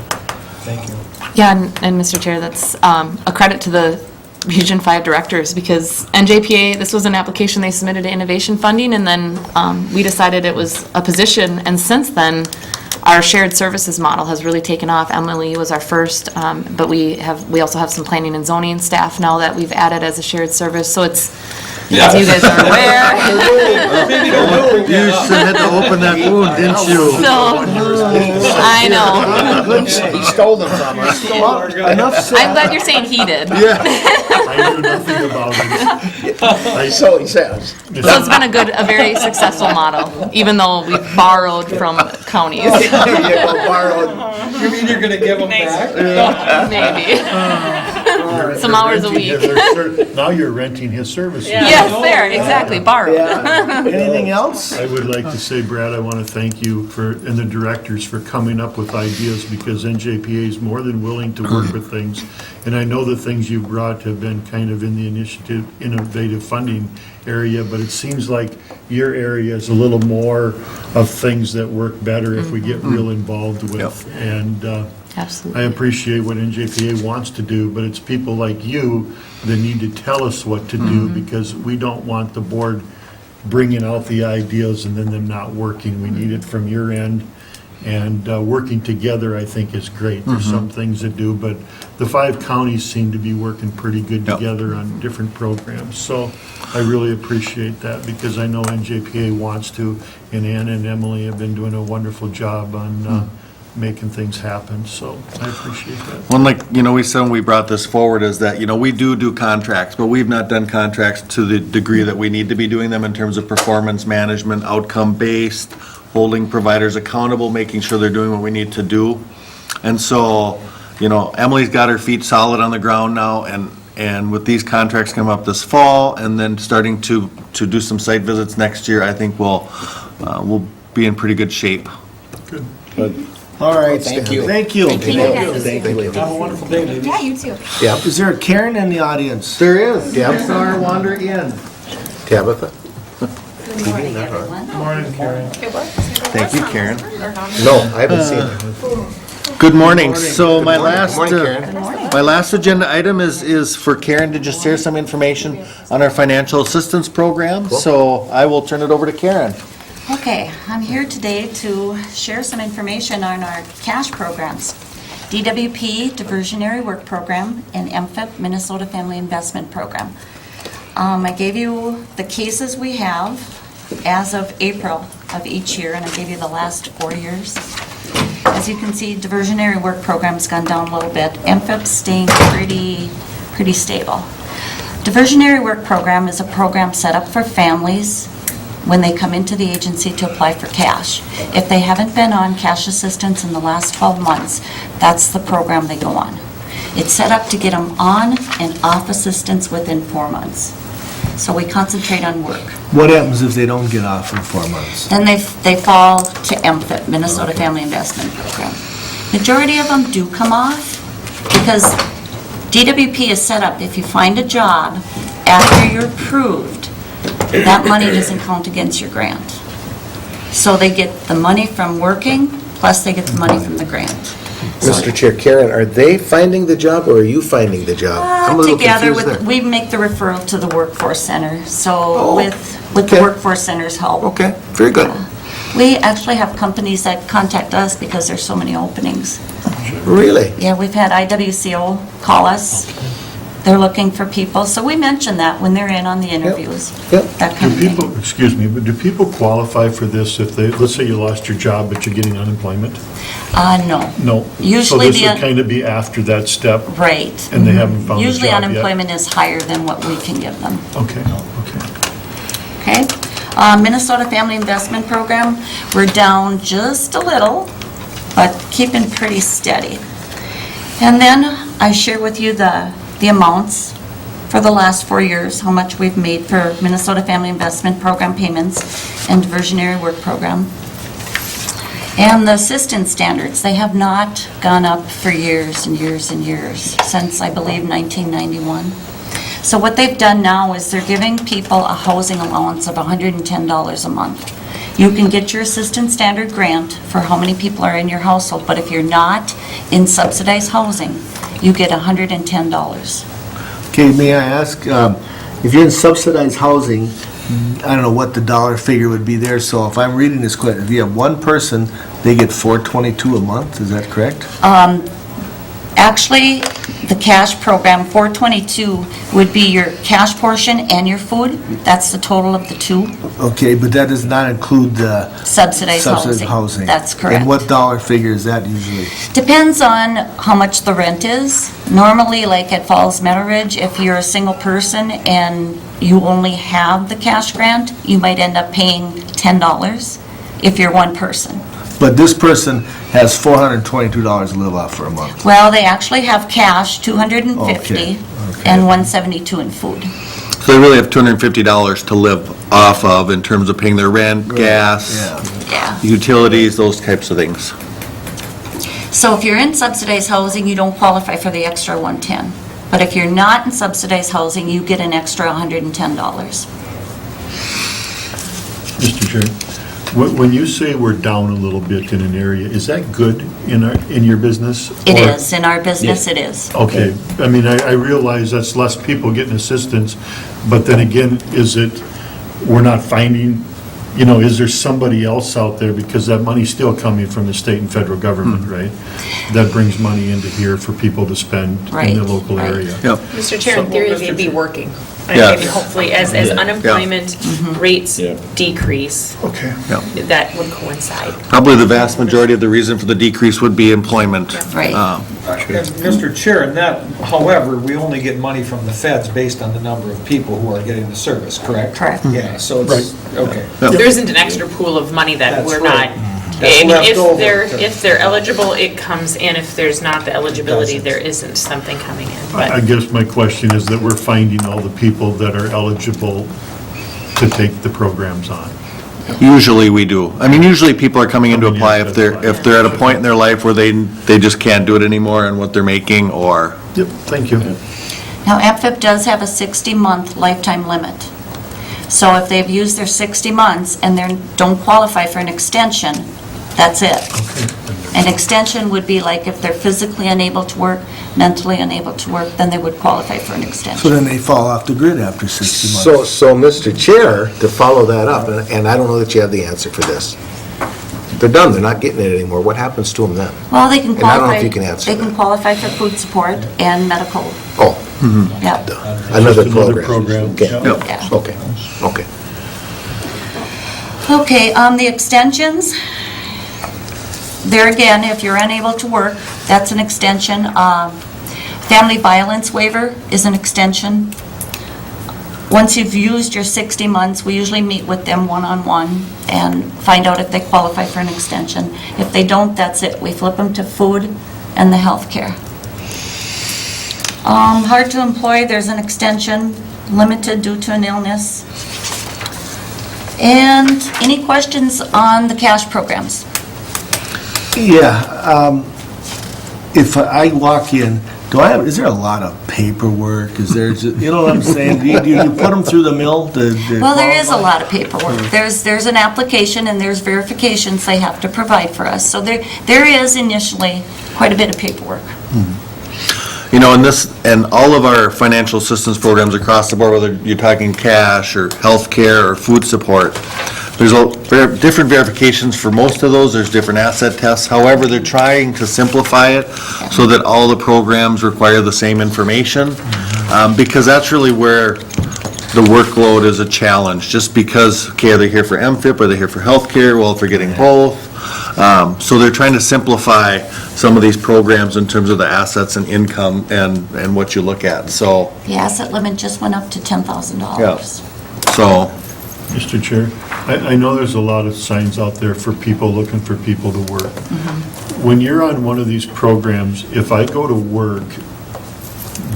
Speaker 3: thank you.
Speaker 9: Yeah, and Mr. Chair, that's a credit to the Region 5 directors, because NJPA, this was an application they submitted to innovation funding, and then we decided it was a position, and since then, our shared services model has really taken off. Emily was our first, but we also have some planning and zoning staff now that we've added as a shared service, so it's, as you guys are aware.
Speaker 8: you had to open that wound, didn't you?
Speaker 9: So, I know.
Speaker 7: He stole them from us.
Speaker 2: Enough said.
Speaker 9: I'm glad you're saying he did.
Speaker 1: I knew nothing about it.
Speaker 7: So he says.
Speaker 9: So it's been a very successful model, even though we borrowed from counties.
Speaker 3: You mean you're gonna give them back?
Speaker 9: Maybe. Some hours a week.
Speaker 1: Now you're renting his services.
Speaker 9: Yes, there, exactly, borrowed.
Speaker 2: Anything else?
Speaker 1: I would like to say, Brad, I want to thank you and the directors for coming up with ideas, because NJPA is more than willing to work with things. And I know the things you brought have been kind of in the innovative funding area, but it seems like your area is a little more of things that work better if we get real involved with. And
Speaker 9: Absolutely.
Speaker 1: I appreciate what NJPA wants to do, but it's people like you that need to tell us what to do, because we don't want the board bringing out the ideas and then them not working. We need it from your end, and working together, I think, is great. There's some things that do, but the 5 counties seem to be working pretty good together on different programs. So I really appreciate that, because I know NJPA wants to, and Anna and Emily have been doing a wonderful job on making things happen, so I appreciate that.
Speaker 8: One, like, we said when we brought this forward is that, we do contracts, but we've not done contracts to the degree that we need to be doing them in terms of performance management, outcome-based, holding providers accountable, making sure they're doing what we need to do. And so, Emily's got her feet solid on the ground now, and with these contracts coming up this fall, and then starting to do some site visits next year, I think we'll be in pretty good shape.
Speaker 1: Good.
Speaker 2: All right.
Speaker 7: Thank you.
Speaker 2: Thank you.
Speaker 9: Thank you, guys.
Speaker 7: Thank you.
Speaker 3: Have a wonderful day, ladies.
Speaker 10: Yeah, you too.
Speaker 2: Is there a Karen in the audience?
Speaker 8: There is.
Speaker 4: Yeah.
Speaker 8: I saw her wander in.
Speaker 4: Tabitha?
Speaker 10: Good morning, everyone.
Speaker 3: Morning, Karen.
Speaker 8: Thank you, Karen.
Speaker 4: No, I haven't seen her.
Speaker 8: Good morning. So my last,
Speaker 4: Morning, Karen.
Speaker 8: my last agenda item is for Karen to just share some information on our financial assistance program. So I will turn it over to Karen.
Speaker 11: Okay, I'm here today to share some information on our cash programs. DWP, Diversionary Work Program, and MFIP, Minnesota Family Investment Program. I gave you the cases we have as of April of each year, and I gave you the last 4 years. As you can see, Diversionary Work Program's gone down a little bit. MFIP's staying pretty stable. Diversionary Work Program is a program set up for families when they come into the agency to apply for cash. If they haven't been on cash assistance in the last 12 months, that's the program they go on. It's set up to get them on and off assistance within 4 months. So we concentrate on work.
Speaker 2: What happens if they don't get off in 4 months?
Speaker 11: Then they fall to MFIP, Minnesota Family Investment Program. Majority of them do come off because DWP is set up, if you find a job after you're approved, that money doesn't count against your grant. So they get the money from working, plus they get the money from the grant. So
Speaker 4: Mr. Chair, Karen, are they finding the job, or are you finding the job? I'm a little
Speaker 11: together
Speaker 4: confused
Speaker 11: with,
Speaker 4: there.
Speaker 11: we make the referral to the workforce center, so
Speaker 4: Oh,
Speaker 11: with
Speaker 4: okay.
Speaker 11: the workforce center's help.
Speaker 4: Okay, very good.
Speaker 11: We actually have companies that contact us because there's so many openings.
Speaker 4: Really?
Speaker 11: Yeah, we've had IWCO call us. They're looking for people, so we mention that when they're in on the interviews.
Speaker 4: Yep.
Speaker 11: That kind of
Speaker 1: Do
Speaker 11: thing.
Speaker 1: people, excuse me, but do people qualify for this if they, let's say you lost your job, but you're getting unemployment?
Speaker 11: No.
Speaker 1: No.
Speaker 11: Usually
Speaker 1: So this
Speaker 11: the-
Speaker 1: would kind of be after that step,
Speaker 11: Right.
Speaker 1: and they haven't found a job
Speaker 11: Usually
Speaker 1: yet?
Speaker 11: unemployment is higher than what we can give them.
Speaker 1: Okay, okay.
Speaker 11: Okay? Minnesota Family Investment Program, we're down just a little, but keeping pretty steady. And then I share with you the the amounts for the last 4 years, how much we've made for Minnesota Family Investment Program payments and diversionary work program. And the assistance standards, they have not gone up for years and years and years, since I believe 1991. So what they've done now is they're giving people a housing allowance of $110 a month. You can get your assistance standard grant for how many people are in your household, but if you're not in subsidized housing, you get $110.
Speaker 2: Okay, may I ask, if you're in subsidized housing, I don't know what the dollar figure would be there, so if I'm reading this correctly, if you have one person, they get $422 a month, is that correct?
Speaker 11: Actually, the cash program, 422, would be your cash portion and your food. That's the total of the two.
Speaker 2: Okay, but that does not include the
Speaker 11: Subsidized housing. That's correct.
Speaker 2: And what dollar figure is that usually?
Speaker 11: Depends on how much the rent is. Normally, like at Falls Meadow Ridge, if you're a single person and you only have the cash grant, you might end up paying $10 if you're one person.
Speaker 2: But this person has $422 to live off for a month.
Speaker 11: Well, they actually have cash, $250,
Speaker 2: Okay.
Speaker 11: and $172 in food.
Speaker 8: So they really have $250 to live off of in terms of paying their rent, gas,
Speaker 2: Yeah.
Speaker 11: Yeah.
Speaker 8: utilities, those types of things.
Speaker 11: So if you're in subsidized housing, you don't qualify for the extra $110. But if you're not in subsidized housing, you get an extra $110.
Speaker 12: Mr. Chair, when you say we're down a little bit in an area, is that good in your business?
Speaker 11: It
Speaker 12: Or-
Speaker 11: is, in our business it is.
Speaker 12: Okay, I mean, I realize that's less people getting assistance, but then again, we're not finding, is there somebody else out there, because that money's still coming from the state and federal government, right? That brings money into here for people to spend in
Speaker 11: Right,
Speaker 12: the local
Speaker 11: right.
Speaker 12: area.
Speaker 8: Yep.
Speaker 5: Mr. Chair, in theory, they'd be working.
Speaker 8: Yes.
Speaker 5: Maybe hopefully, as unemployment rates
Speaker 7: Yeah.
Speaker 5: decrease,
Speaker 12: Okay.
Speaker 5: that would coincide.
Speaker 8: Probably the vast majority of the reason for the decrease would be employment.
Speaker 11: Right.
Speaker 3: Mr. Chair, and that, however, we only get money from the feds based on the number of people who are getting the service, correct?
Speaker 11: Correct.
Speaker 3: Yeah, so it's, okay.
Speaker 5: There isn't an extra pool of money that
Speaker 3: That's
Speaker 5: we're
Speaker 3: right.
Speaker 5: not,
Speaker 3: That's
Speaker 5: I mean,
Speaker 3: left over.
Speaker 5: if they're eligible, it comes in. If there's not the eligibility, there isn't something coming in.
Speaker 12: I
Speaker 5: But
Speaker 12: guess my question is that we're finding all the people that are eligible to take the programs on.
Speaker 8: Usually we do. I mean, usually people are coming in to apply if they're at a point in their life where they just can't do it anymore and what they're making, or,
Speaker 12: Yep, thank you.
Speaker 11: Now, AMFIP does have a 60-month lifetime limit. So if they've used their 60 months and they don't qualify for an extension, that's it. An extension would be like if they're physically unable to work, mentally unable to work, then they would qualify for an
Speaker 2: So
Speaker 11: extension.
Speaker 2: then they fall off the grid after 60 months.
Speaker 4: So, Mr. Chair, to follow that up, and I don't know that you have the answer for this, they're done, they're not getting it anymore, what happens to them then?
Speaker 11: Well, they can
Speaker 4: And I don't know
Speaker 11: qualify.
Speaker 4: if you can answer
Speaker 11: They can
Speaker 4: that.
Speaker 11: qualify for food support and medical.
Speaker 4: Oh,
Speaker 11: Yeah.
Speaker 4: another
Speaker 12: Just another
Speaker 4: program.
Speaker 12: program.
Speaker 4: Okay,
Speaker 11: Yeah.
Speaker 4: okay, okay.
Speaker 11: Okay, the extensions, there again, if you're unable to work, that's an extension. Family violence waiver is an extension. Once you've used your 60 months, we usually meet with them one-on-one and find out if they qualify for an extension. If they don't, that's it. We flip them to food and the health care. Hard to employ, there's an extension, limited due to an illness. And any questions on the cash programs?
Speaker 2: Yeah, if I walk in, is there a lot of paperwork? Is there, you know what I'm saying? Do you put them through the mill to
Speaker 11: Well, there is a
Speaker 2: qualify?
Speaker 11: lot of paperwork. There's an application and there's verifications they have to provide for us. So there is initially quite a bit of paperwork.
Speaker 8: And all of our financial assistance programs across the board, whether you're talking cash or healthcare or food support, there's different verifications for most of those, there's different asset tests. However, they're trying to simplify it so that all the programs require the same information, because that's really where the workload is a challenge, just because, okay, are they here for MFIP, are they here for healthcare? Well, if they're getting both. So they're trying to simplify some of these programs in terms of the assets and income and what you look at, so,
Speaker 11: The asset limit just went up to $10,000.
Speaker 8: Yeah. so,
Speaker 12: Mr. Chair, I know there's a lot of signs out there for people looking for people to work. When you're on one of these programs, if I go to work,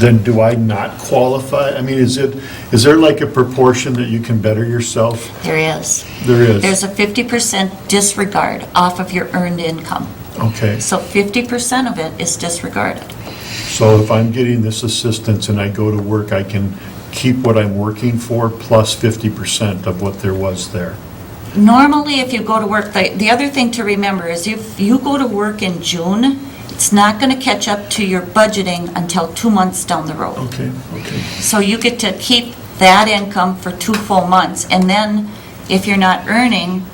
Speaker 12: then do I not qualify? I mean, is there like a proportion that you can better yourself?
Speaker 11: There is.
Speaker 12: There is.
Speaker 11: There's a 50% disregard off of your earned income.
Speaker 12: Okay,
Speaker 11: So 50% of it is disregarded.
Speaker 12: so if I'm getting this assistance and I go to work, I can keep what I'm working for plus 50% of what there was there?
Speaker 11: Normally, if you go to work, the other thing to remember is if you go to work in June, it's not going to catch up to your budgeting until 2 months down the road.
Speaker 12: Okay.
Speaker 11: So you get to keep that income for 2 full months, and then if you're not earning,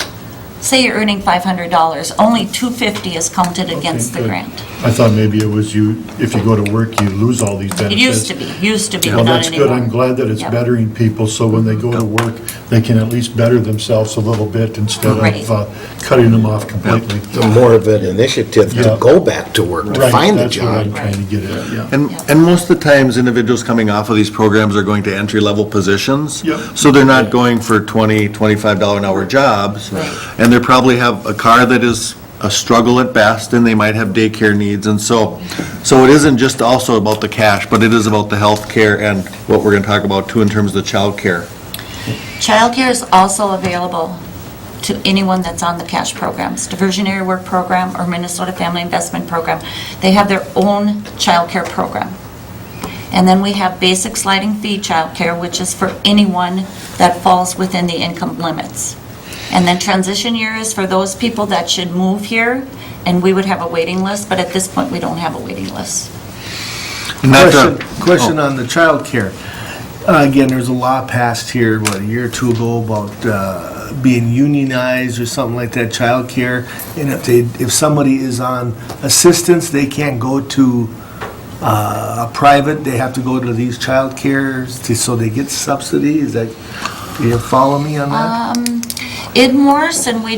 Speaker 11: say you're earning $500, only $250 is counted against the
Speaker 12: good.
Speaker 11: grant.
Speaker 12: I thought maybe it was if you go to work, you lose all these benefits.
Speaker 11: It used to be,
Speaker 12: Well,
Speaker 11: not
Speaker 12: that's good.
Speaker 11: anymore.
Speaker 12: I'm glad that it's
Speaker 11: Yep.
Speaker 12: bettering people, so when they go to work, they can at least better themselves a little bit instead
Speaker 11: Right.
Speaker 12: of cutting them off completely.
Speaker 4: More of an initiative to
Speaker 12: Yeah.
Speaker 4: go back to work, to
Speaker 12: Right,
Speaker 4: find a
Speaker 12: that's what I'm
Speaker 4: job.
Speaker 12: trying to get at, yeah.
Speaker 8: And most of the times, individuals coming off of these programs are going to entry-level positions.
Speaker 12: Yep.
Speaker 8: So they're not going for $20, $25 an hour jobs. And they probably have a car that is a struggle at best, and they might have daycare needs. And so it isn't just also about the cash, but it is about the health care and what we're going to talk about too in terms of the child care.
Speaker 11: Childcare is also available to anyone that's on the cash programs, diversionary work program or Minnesota Family Investment Program. They have their own childcare program. And then we have basic sliding fee childcare, which is for anyone that falls within the income limits. And then transition year is for those people that should move here, and we would have a waiting list, but at this point, we don't have a waiting list.
Speaker 2: Question on the child care. Again, there's a law passed here, what, a year or two ago about being unionized or something like that, child care. And if somebody is on assistance, they can't go to a private, they have to go to these child cares so they get subsidy. Is that, do you follow me on that?
Speaker 11: In Morrison, I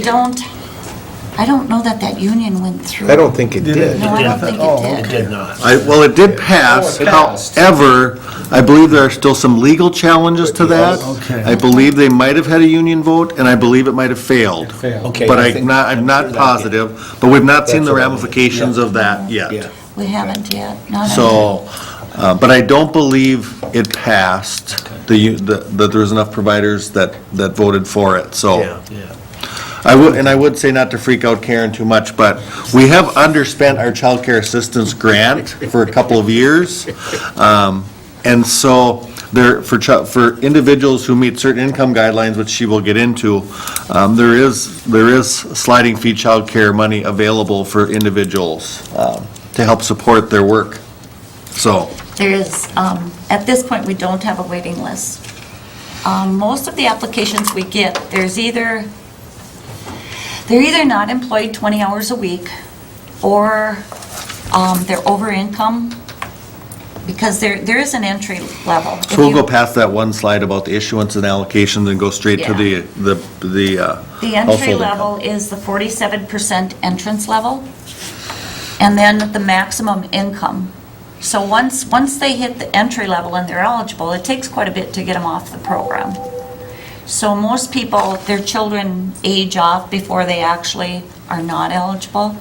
Speaker 11: don't know that union went through.
Speaker 4: I don't think it did.
Speaker 11: No, I don't think it did.
Speaker 7: Did not.
Speaker 2: Well, it did pass.
Speaker 7: Oh, it passed.
Speaker 2: However, I believe there are still some legal challenges to that.
Speaker 3: Okay.
Speaker 2: I believe they might have had a union vote, and I believe it might have failed.
Speaker 3: Failed.
Speaker 7: Okay.
Speaker 2: But
Speaker 7: I
Speaker 2: I'm
Speaker 7: think-
Speaker 2: not
Speaker 7: I'm sure that-
Speaker 2: positive, but we've not seen
Speaker 4: That's
Speaker 2: the
Speaker 4: what I-
Speaker 2: ramifications of that
Speaker 7: Yeah.
Speaker 2: yet.
Speaker 11: We haven't yet, not
Speaker 2: So, but I don't believe it passed, that there was enough providers that voted for it, so.
Speaker 7: Yeah.
Speaker 2: I would say not to freak out Karen too much, but we have underspent our child care assistance grant for a couple of years. And so for individuals who meet certain income guidelines, which she will get into, there is sliding fee child care money available for individuals to help support their work. So,
Speaker 11: There is, at this point, we don't have a waiting list. Most of the applications we get, they're either not employed 20 hours a week, or they're over income, because there is an entry level. If
Speaker 2: so we'll
Speaker 11: you-
Speaker 2: go past that one slide about the issuance and allocations and go straight to
Speaker 11: Yeah.
Speaker 2: the
Speaker 11: The entry
Speaker 2: household income.
Speaker 11: level is the 47% entrance level, and then the maximum income. So once they hit the entry level and they're eligible, it takes quite a bit to get them off the program. So most people, their children age off before they actually are not eligible.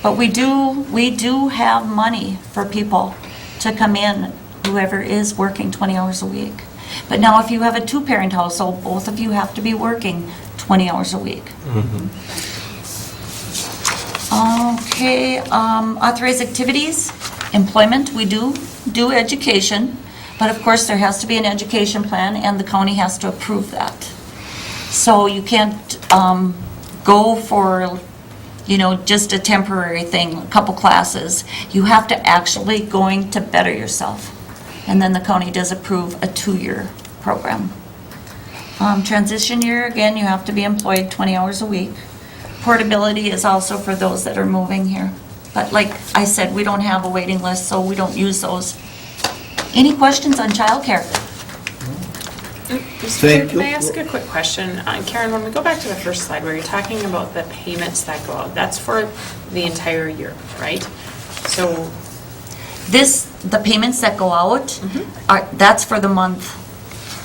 Speaker 11: But we do have money for people to come in, whoever is working 20 hours a week. But now if you have a two-parent household, both of you have to be working 20 hours a week. Okay, authorized activities, employment, we do education, but of course there has to be an education plan and the county has to approve that. So you can't go for, just a temporary thing, a couple classes. You have to actually going to better yourself. And then the county does approve a 2-year program. Transition year, again, you have to be employed 20 hours a week. Portability is also for those that are moving here. But like I said, we don't have a waiting list, so we don't use those. Any questions on childcare?
Speaker 2: Thank you.
Speaker 5: Can I ask a quick question? Karen, when we go back to the first slide where you're talking about the payments that go out, that's for the entire year, right? So,
Speaker 11: The payments that go out, that's for the month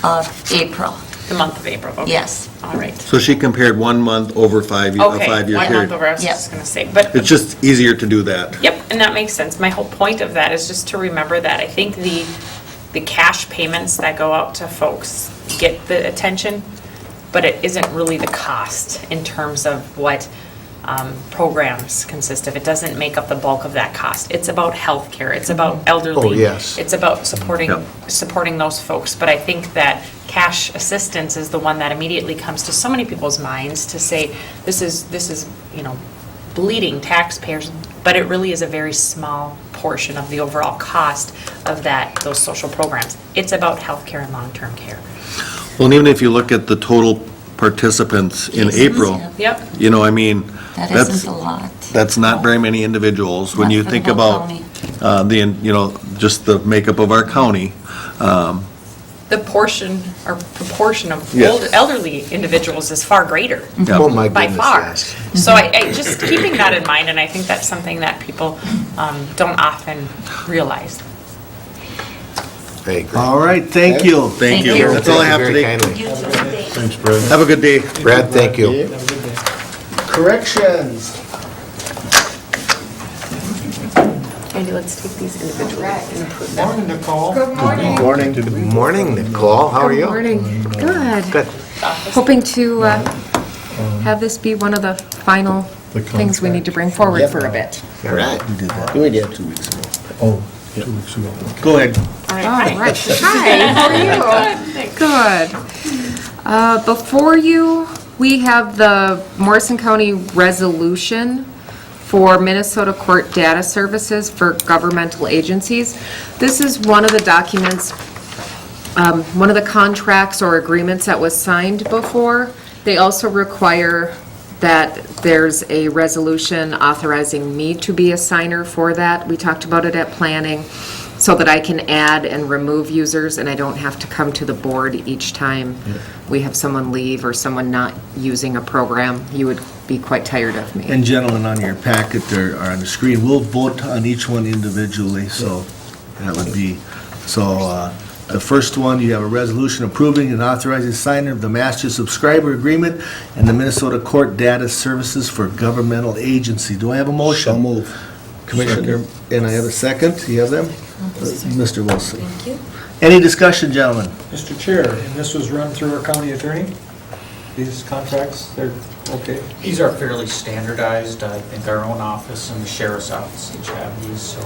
Speaker 11: of April.
Speaker 5: The month of April, okay.
Speaker 11: Yes.
Speaker 5: All right.
Speaker 8: So she compared 1 month over 5 year, a
Speaker 5: Okay,
Speaker 8: 5-year
Speaker 5: 1 month
Speaker 8: period.
Speaker 5: over, I was
Speaker 11: Yep.
Speaker 5: just gonna say, but.
Speaker 8: It's just easier to do that.
Speaker 5: Yep, and that makes sense. My whole point of that is just to remember that I think the cash payments that go out to folks get the attention, but it isn't really the cost in terms of what programs consist of. It doesn't make up the bulk of that cost. It's about healthcare, it's about elderly.
Speaker 4: Oh, yes.
Speaker 5: It's about supporting,
Speaker 8: Yep.
Speaker 5: supporting those folks. But I think that cash assistance is the one that immediately comes to so many people's minds to say, this is, you know, bleeding taxpayers, but it really is a very small portion of the overall cost of those social programs. It's about healthcare and long-term care.
Speaker 8: Well, and even if you look at the total participants in April,
Speaker 5: Yep.
Speaker 8: you know, I mean,
Speaker 11: That
Speaker 8: that's,
Speaker 11: isn't a lot.
Speaker 8: that's not very many individuals. When
Speaker 11: Not
Speaker 8: you
Speaker 11: for the
Speaker 8: think
Speaker 11: whole
Speaker 8: about,
Speaker 11: county.
Speaker 8: you know, just the makeup of our county,
Speaker 5: The portion or proportion of
Speaker 8: Yeah.
Speaker 5: elderly individuals is far greater.
Speaker 8: yeah.
Speaker 4: Oh, my
Speaker 5: By
Speaker 4: goodness,
Speaker 5: far.
Speaker 4: yes.
Speaker 5: So I just keeping that in mind, and I think that's something that people don't often realize.
Speaker 4: I agree.
Speaker 2: All right, thank you.
Speaker 8: Thank you.
Speaker 11: you.
Speaker 8: That's all I have
Speaker 4: Very
Speaker 8: today.
Speaker 4: kindly.
Speaker 12: Thanks, Brad.
Speaker 8: Have a good day.
Speaker 4: Brad, thank you.
Speaker 2: Corrections.
Speaker 5: Andy, let's take these individually and approve them.
Speaker 3: Morning, Nicole.
Speaker 6: Good morning.
Speaker 8: Morning.
Speaker 4: Good morning, Nicole. How are you?
Speaker 6: Good morning. Good.
Speaker 4: Good.
Speaker 6: Hoping to have this be one of the final
Speaker 12: The
Speaker 6: things we need to bring forward for a bit.
Speaker 4: All right.
Speaker 2: We did that.
Speaker 7: We did 2 weeks ago.
Speaker 12: Oh, 2 weeks ago.
Speaker 2: Go ahead.
Speaker 6: All right. Hi, how are you? Good. Before you, we have the Morrison County resolution for Minnesota Court Data Services for governmental agencies. This is one of the documents, one of the contracts or agreements that was signed before. They also require that there's a resolution authorizing me to be a signer for that. We talked about it at planning, so that I can add and remove users, and I don't have to come to the board each time we have someone leave or someone not using a program. You would be quite tired of me.
Speaker 2: And gentlemen, on your packet there, or on the screen, we'll vote on each one individually, so that would be, so, the first one, you have a resolution approving and authorizing signing of the master subscriber agreement and the Minnesota Court Data Services for Governmental Agency. Do I have a motion?
Speaker 7: So move.
Speaker 2: Commissioner, and I have a second, you have them? Mr. Wilson. Thank you. Any discussion, gentlemen?
Speaker 3: Mr. Chair, and this was run through our county attorney? These contracts, they're okay?
Speaker 13: These are fairly standardized. I think our own office and the sheriff's office each have these, so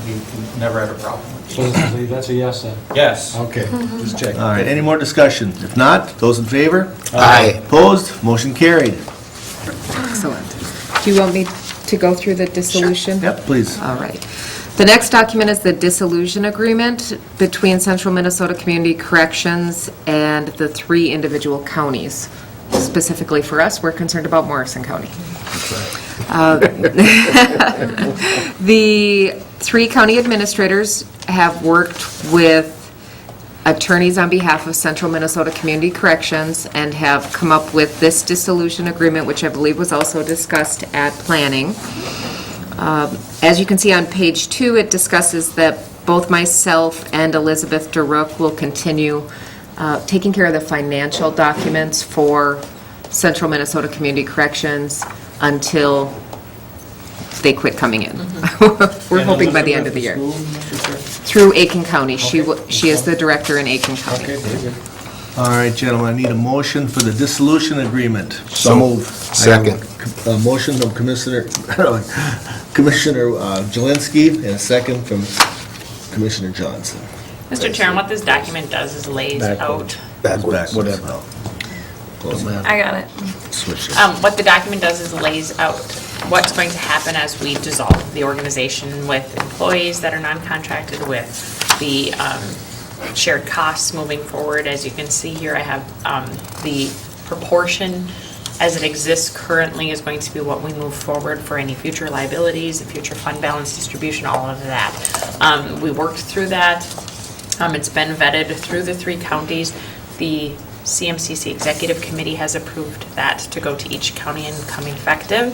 Speaker 13: we've never had a problem with
Speaker 3: So
Speaker 13: these.
Speaker 3: that's a yes then?
Speaker 13: Yes.
Speaker 3: Okay, just checking.
Speaker 2: All right, any more discussion? If not, those in favor?
Speaker 4: Aye.
Speaker 2: Opposed? Motion carried.
Speaker 6: Excellent. Do you want me to go through the dissolution?
Speaker 2: Yep, please.
Speaker 6: All right. The next document is the dissolution agreement between Central Minnesota Community Corrections and the 3 individual counties. Specifically for us, we're concerned about Morrison County. The 3 county administrators have worked with attorneys on behalf of Central Minnesota Community Corrections and have come up with this dissolution agreement, which I believe was also discussed at planning. As you can see on page 2, it discusses that both myself and Elizabeth DeRook will continue taking care of the financial documents for Central Minnesota Community Corrections until they quit coming in. We're hoping by the end of the year. Through Aiken County. She is the director in Aiken County.
Speaker 3: Okay, very good.
Speaker 2: All right, gentlemen, I need a motion for the dissolution agreement.
Speaker 7: So move.
Speaker 4: Second.
Speaker 2: A motion from Commissioner Jelinski and a second from Commissioner Johnson.
Speaker 5: Mr. Chairman, what this document does is lays out,
Speaker 4: Backwards.
Speaker 2: Whatever.
Speaker 9: I got it.
Speaker 2: Switch it.
Speaker 5: what the document does is lays out what's going to happen as we dissolve the organization with employees that are non-contracted, with the shared costs moving forward. As you can see here, I have the proportion as it exists currently is going to be what we move forward for any future liabilities, the future fund balance distribution, all of that. We worked through that. It's been vetted through the 3 counties. The CMCC Executive Committee has approved that to go to each county and come effective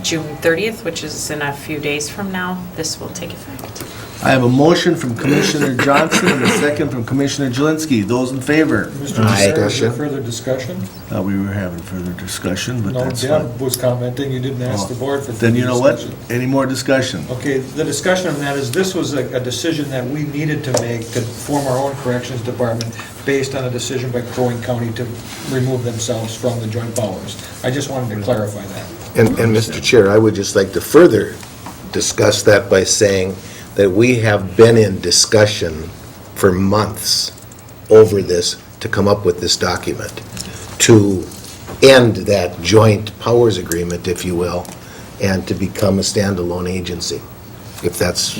Speaker 5: June 30th, which is in a few days from now. This will take effect.
Speaker 2: I have a motion from Commissioner Johnson and a second from Commissioner Jelinski. Those in favor?
Speaker 3: Mr.
Speaker 4: Aye.
Speaker 3: Chair, is there
Speaker 4: Discussion.
Speaker 3: further discussion?
Speaker 2: Thought we were having further discussion, but
Speaker 3: No,
Speaker 2: that's fine.
Speaker 3: Deb was commenting, you didn't ask the board for further
Speaker 2: Then you know what?
Speaker 3: discussion.
Speaker 2: Any more discussion?
Speaker 3: Okay, the discussion on that is, this was a decision that we needed to make to form our own corrections department based on a decision by Crow Wing County to remove themselves from the joint powers. I just wanted to clarify that.
Speaker 4: And Mr. Chair, I would just like to further discuss that by saying that we have been in discussion for months over this to come up with this document, to end that joint powers agreement, if you will, and to become a standalone agency, if that's...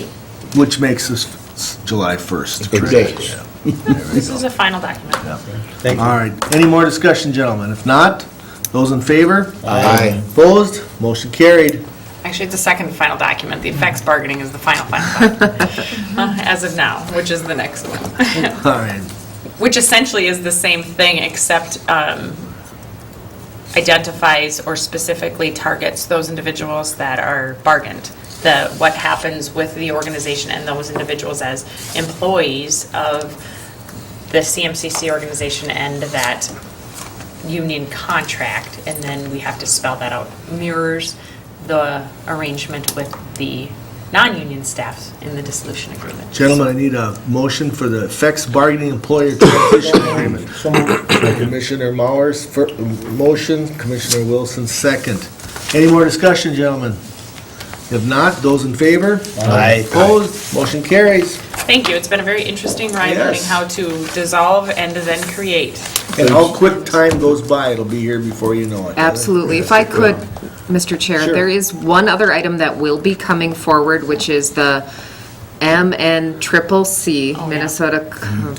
Speaker 2: Which makes us July 1st, correct?
Speaker 4: Exactly.
Speaker 5: This is a final document.
Speaker 3: Thank you.
Speaker 2: All right, any more discussion, gentlemen? If not, those in favor?
Speaker 4: Aye.
Speaker 2: Opposed? Motion carried.
Speaker 5: Actually, it's the second final document. The effects bargaining is the final document, as of now, which is the next one.
Speaker 2: All right.
Speaker 5: Which essentially is the same thing, except identifies or specifically targets those individuals that are bargained. What happens with the organization and those individuals as employees of the CMCC organization and that union contract, and then we have to spell that out. Mirrors the arrangement with the non-union staffs in the dissolution agreement.
Speaker 2: Gentlemen, I need a motion for the effects bargaining employer transition agreement. Commissioner Mauer's motion, Commissioner Wilson second. Any more discussion, gentlemen? If not, those in favor?
Speaker 7: Aye.
Speaker 2: Opposed? Motion carries.
Speaker 5: Thank you. It's been a very interesting ride
Speaker 2: Yes.
Speaker 5: learning how to dissolve and then create.
Speaker 2: And how quick time goes by, it'll be here before you know it.
Speaker 14: Absolutely. If I could, Mr. Chair,
Speaker 2: Sure.
Speaker 14: there is one other item that will be coming forward, which is the MNCCC, Minnesota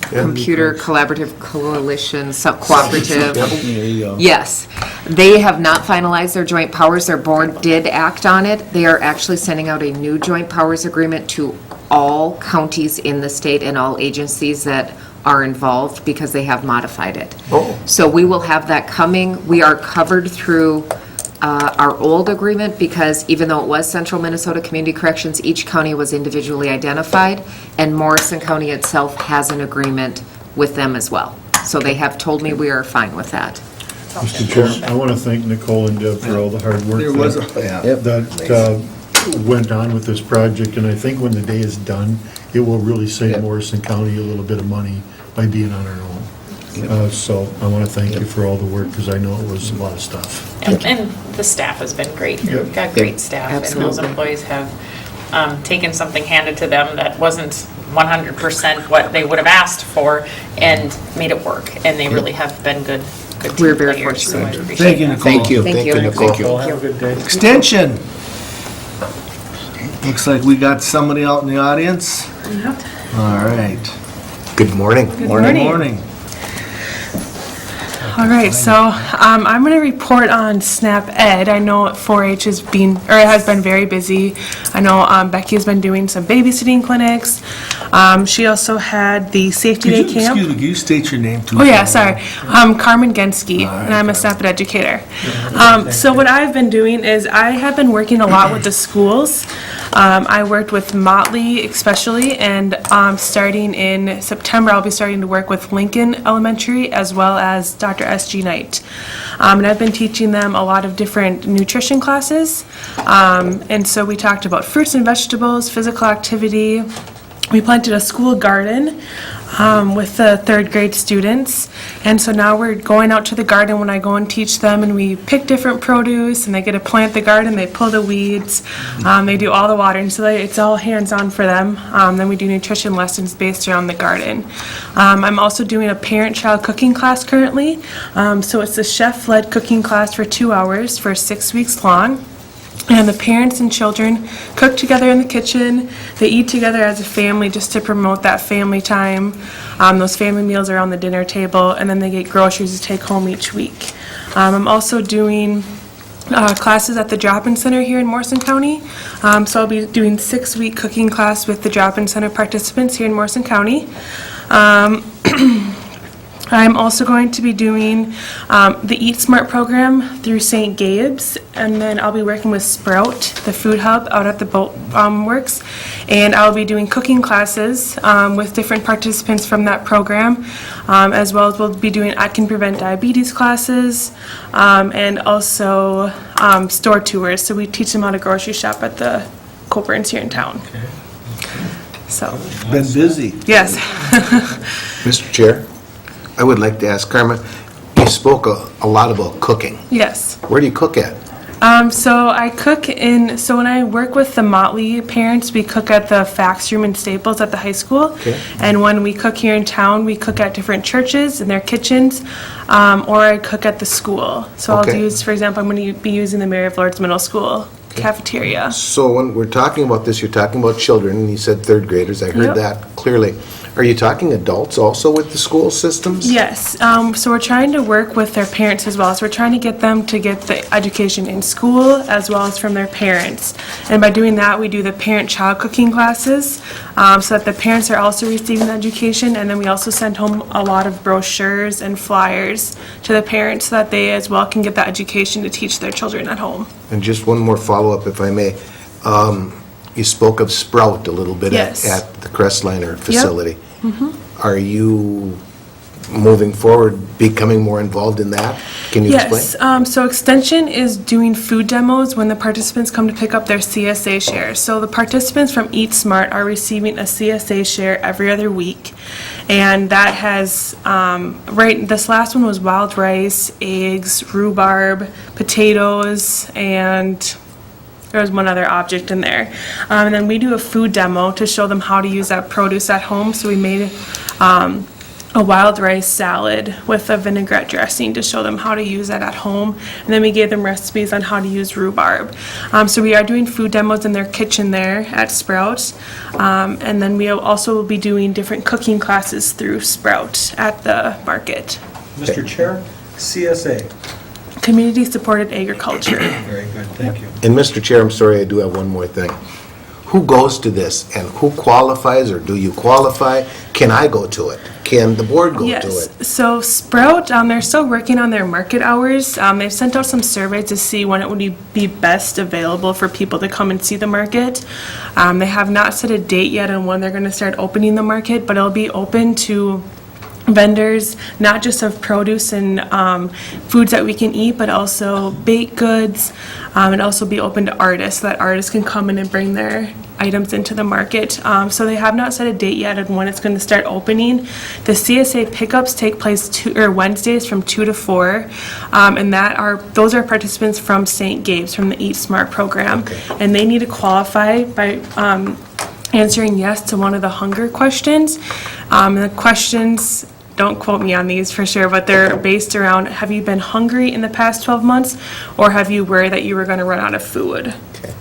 Speaker 14: Computer Collaborative Coalition Cooperative.
Speaker 7: There you go.
Speaker 14: Yes. They have not finalized their joint powers. Their board did act on it. They are actually sending out a new joint powers agreement to all counties in the state and all agencies that are involved because they have modified it. So we will have that coming. We are covered through our old agreement because even though it was Central Minnesota Community Corrections, each county was individually identified, and Morrison County itself has an agreement with them as well. So they have told me we are fine with that.
Speaker 12: Mr. Chair, I want to thank Nicole and Deb for all the hard work
Speaker 2: There was a,
Speaker 12: that went on with this project, and I think when the day is done, it will really save Morrison County a little bit of money by being on our own. So I want to thank you for all the work, because I know it was a lot of stuff.
Speaker 5: And the staff has been great here. We've got great staff, and those
Speaker 14: Absolutely.
Speaker 5: employees have taken something handed to them that wasn't 100% what they would have asked for and made it work. And they really have been good team
Speaker 14: We're very
Speaker 5: players, so I
Speaker 14: fortunate.
Speaker 5: appreciate
Speaker 2: Thank you,
Speaker 5: that.
Speaker 2: Nicole.
Speaker 7: Thank you.
Speaker 14: Thank you.
Speaker 7: Nicole.
Speaker 3: Have a good day.
Speaker 2: Extension. Looks like we got somebody out in the audience. All right.
Speaker 4: Good morning.
Speaker 2: Good morning.
Speaker 15: All right, so I'm going to report on SNAP Ed. I know 4-H has been very busy. I know Becky has been doing some babysitting clinics. She also had the Safety Day Camp.
Speaker 2: Excuse me, can you state your name too?
Speaker 15: Oh, yeah, sorry. Carmen Genske, and I'm a SNAP Ed educator. So what I've been doing is I have been working a lot with the schools. I worked with Motley especially, and starting in September, I'll be starting to work with Lincoln Elementary as well as Dr. S.G. Knight. And I've been teaching them a lot of different nutrition classes. And so we talked about fruits and vegetables, physical activity. We planted a school garden with the third grade students. And so now we're going out to the garden when I go and teach them, and we pick different produce, and they get to plant the garden, they pull the weeds, they do all the watering, so it's all hands-on for them. Then we do nutrition lessons based around the garden. I'm also doing a parent-child cooking class currently. So it's a chef-led cooking class for 2 hours for 6 weeks long. And the parents and children cook together in the kitchen. They eat together as a family just to promote that family time. Those family meals are on the dinner table, and then they get groceries to take home each week. I'm also doing classes at the Drop-In Center here in Morrison County. So I'll be doing 6-week cooking class with the Drop-In Center participants here in Morrison County. I'm also going to be doing the Eat Smart program through St. Gabe's, and then I'll be working with Sprout, the food hub out at the Boat Works, and I'll be doing cooking classes with different participants from that program, as well as we'll be doing I Can Prevent Diabetes classes, and also store tours. So we teach them how to grocery shop at the Coburns here in town. So,
Speaker 2: Been busy.
Speaker 15: yes.
Speaker 4: Mr. Chair, I would like to ask Carmen, you spoke a lot about cooking.
Speaker 15: Yes.
Speaker 4: Where do you cook at?
Speaker 15: So I cook so when I work with the Motley parents, we cook at the fax room in Staples at the high school.
Speaker 4: Okay.
Speaker 15: And when we cook here in town, we cook at different churches in their kitchens, or I cook at the school. So
Speaker 4: Okay.
Speaker 15: I'll use, for example, I'm going to be using the Mary of Lords Middle School cafeteria.
Speaker 4: So when we're talking about this, you're talking about children, and you said third graders. I heard
Speaker 15: Yep.
Speaker 4: that clearly. Are you talking adults also with the school systems?
Speaker 15: Yes, so we're trying to work with their parents as well. So we're trying to get them to get the education in school as well as from their parents. And by doing that, we do the parent-child cooking classes so that the parents are also receiving the education. And then we also send home a lot of brochures and flyers to the parents so that they as well can get that education to teach their children at home.
Speaker 4: And just one more follow-up, if I may. You spoke of Sprout a little bit
Speaker 15: Yes.
Speaker 4: at the Crestliner facility. Are you moving forward, becoming more involved in that? Can you explain?
Speaker 15: Yes, so Extension is doing food demos when the participants come to pick up their CSA shares. So the participants from Eat Smart are receiving a CSA share every other week. And that has, this last one was wild rice, eggs, rhubarb, potatoes, and there was one other object in there. And then we do a food demo to show them how to use that produce at home. So we made a wild rice salad with a vinaigrette dressing to show them how to use that at home. And then we gave them recipes on how to use rhubarb. So we are doing food demos in their kitchen there at Sprout. And then we also will be doing different cooking classes through Sprout at the market.
Speaker 3: Mr. Chair, CSA.
Speaker 15: Community Supported Agriculture.
Speaker 3: Very good, thank you.
Speaker 4: And Mr. Chair, I'm sorry, I do have one more thing. Who goes to this, and who qualifies, or do you qualify? Can I go to it? Can the board go to it?
Speaker 15: Yes, so Sprout, they're still working on their market hours. They've sent out some surveys to see when it would be best available for people to come and see the market. They have not set a date yet on when they're going to start opening the market, but it'll be open to vendors, not just of produce and foods that we can eat, but also baked goods, and also be open to artists, so that artists can come in and bring their items into the market. So they have not set a date yet on when it's going to start opening. The CSA pickups take place Wednesdays from 2 to 4, and those are participants from St. Gabe's, from the Eat Smart program, and they need to qualify by answering yes to one of the hunger questions. The questions, don't quote me on these for sure, but they're based around, have you been hungry in the past 12 months, or have you worried that you were going to run out of food?
Speaker 4: Okay.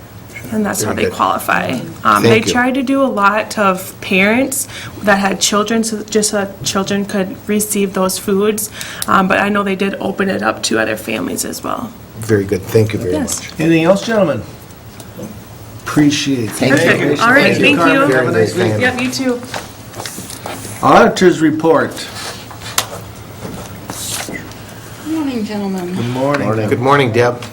Speaker 15: And that's how
Speaker 4: Very
Speaker 15: they
Speaker 4: good.
Speaker 15: qualify.
Speaker 4: Thank
Speaker 15: They
Speaker 4: you.
Speaker 15: tried to do a lot of parents that had children, just so that children could receive those foods, but I know they did open it up to other families as well.
Speaker 4: Very good, thank you very
Speaker 15: Yes.
Speaker 4: much.
Speaker 2: Anything else, gentlemen? Appreciate it.
Speaker 15: Perfect, all right, thank
Speaker 2: Carmen.
Speaker 15: you.
Speaker 2: Have a nice week.
Speaker 15: Yep, you too.
Speaker 2: Auditors report.
Speaker 16: Good morning, gentlemen.
Speaker 2: Good morning.
Speaker 4: Good morning, Deb.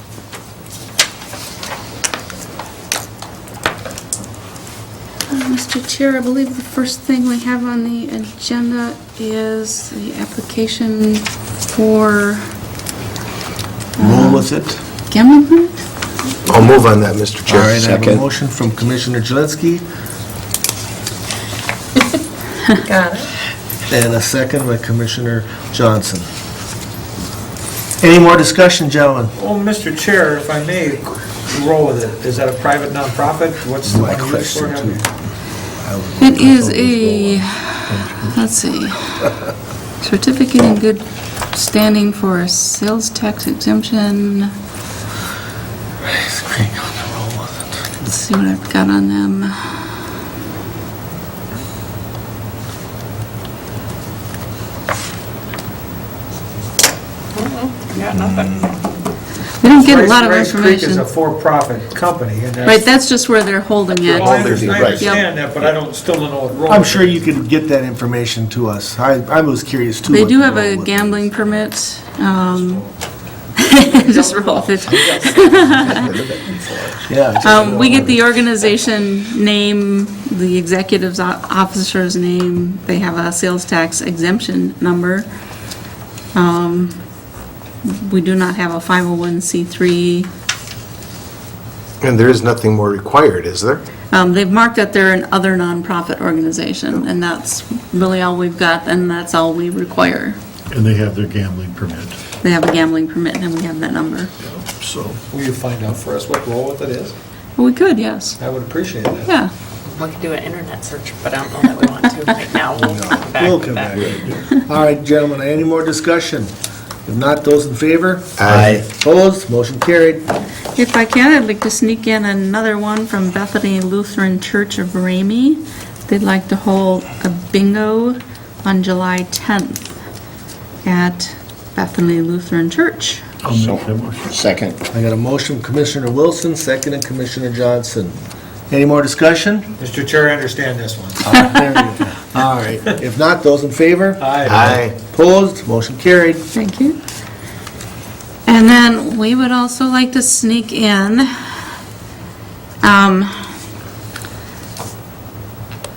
Speaker 16: Mr. Chair, I believe the first thing we have on the agenda is the application for
Speaker 2: Roll with it.
Speaker 16: gambling permit?
Speaker 4: I'll move on that, Mr.
Speaker 2: All
Speaker 4: Chair.
Speaker 2: right, I have a
Speaker 7: Second.
Speaker 2: motion from Commissioner Jelinski
Speaker 5: Got it.
Speaker 2: and a second by Commissioner Johnson. Any more discussion, gentlemen?
Speaker 3: Well, Mr. Chair, if I may, roll with it. Is that a private nonprofit? What's the
Speaker 2: My
Speaker 3: money used for?
Speaker 2: question, too.
Speaker 16: It is a, let's see, certificate in good standing for a sales tax exemption. Let's see what I've got on them.
Speaker 5: Got nothing.
Speaker 16: We don't get a lot of
Speaker 3: Rice Creek is
Speaker 16: information.
Speaker 3: a for-profit company, and
Speaker 16: Right, that's just where they're holding it.
Speaker 3: Well, I understand
Speaker 2: Right.
Speaker 3: that, but I still don't know what role.
Speaker 2: I'm sure you could get that information to us. I was curious too.
Speaker 16: They
Speaker 2: what
Speaker 16: do
Speaker 2: the
Speaker 16: have a
Speaker 2: role was.
Speaker 16: gambling permit. Just roll it.
Speaker 2: Yeah.
Speaker 16: We get the organization name, the executive's officer's name, they have a sales tax exemption number. We do not have a 501c3.
Speaker 4: And there is nothing more required, is there?
Speaker 16: They've marked that they're an other nonprofit organization, and that's really all we've got, and that's all we require.
Speaker 12: And they have their gambling permit,
Speaker 16: They have a gambling permit, and we have that number.
Speaker 12: so.
Speaker 3: Will you find out for us what role it is?
Speaker 16: Well, we could, yes.
Speaker 3: I would appreciate that.
Speaker 16: Yeah.
Speaker 5: We could do an internet search, but I don't know that we want to right now. We'll come back
Speaker 2: We'll
Speaker 5: with
Speaker 2: come
Speaker 5: that.
Speaker 2: back. All right, gentlemen, any more discussion? If not, those in favor?
Speaker 4: Aye.
Speaker 2: Opposed? Motion carried.
Speaker 16: If I can, I'd like to sneak in another one from Bethany Lutheran Church of Ramey. They'd like to hold a bingo on July 10th at Bethany Lutheran Church.
Speaker 12: I'll make that motion.
Speaker 7: Second.
Speaker 2: I got a motion from Commissioner Wilson, second and Commissioner Johnson. Any more discussion?
Speaker 3: Mr. Chair, I understand this one.
Speaker 2: There we go. All right, if not, those in favor?
Speaker 4: Aye.
Speaker 2: Opposed? Motion carried.
Speaker 16: Thank you. And then we would also like to sneak in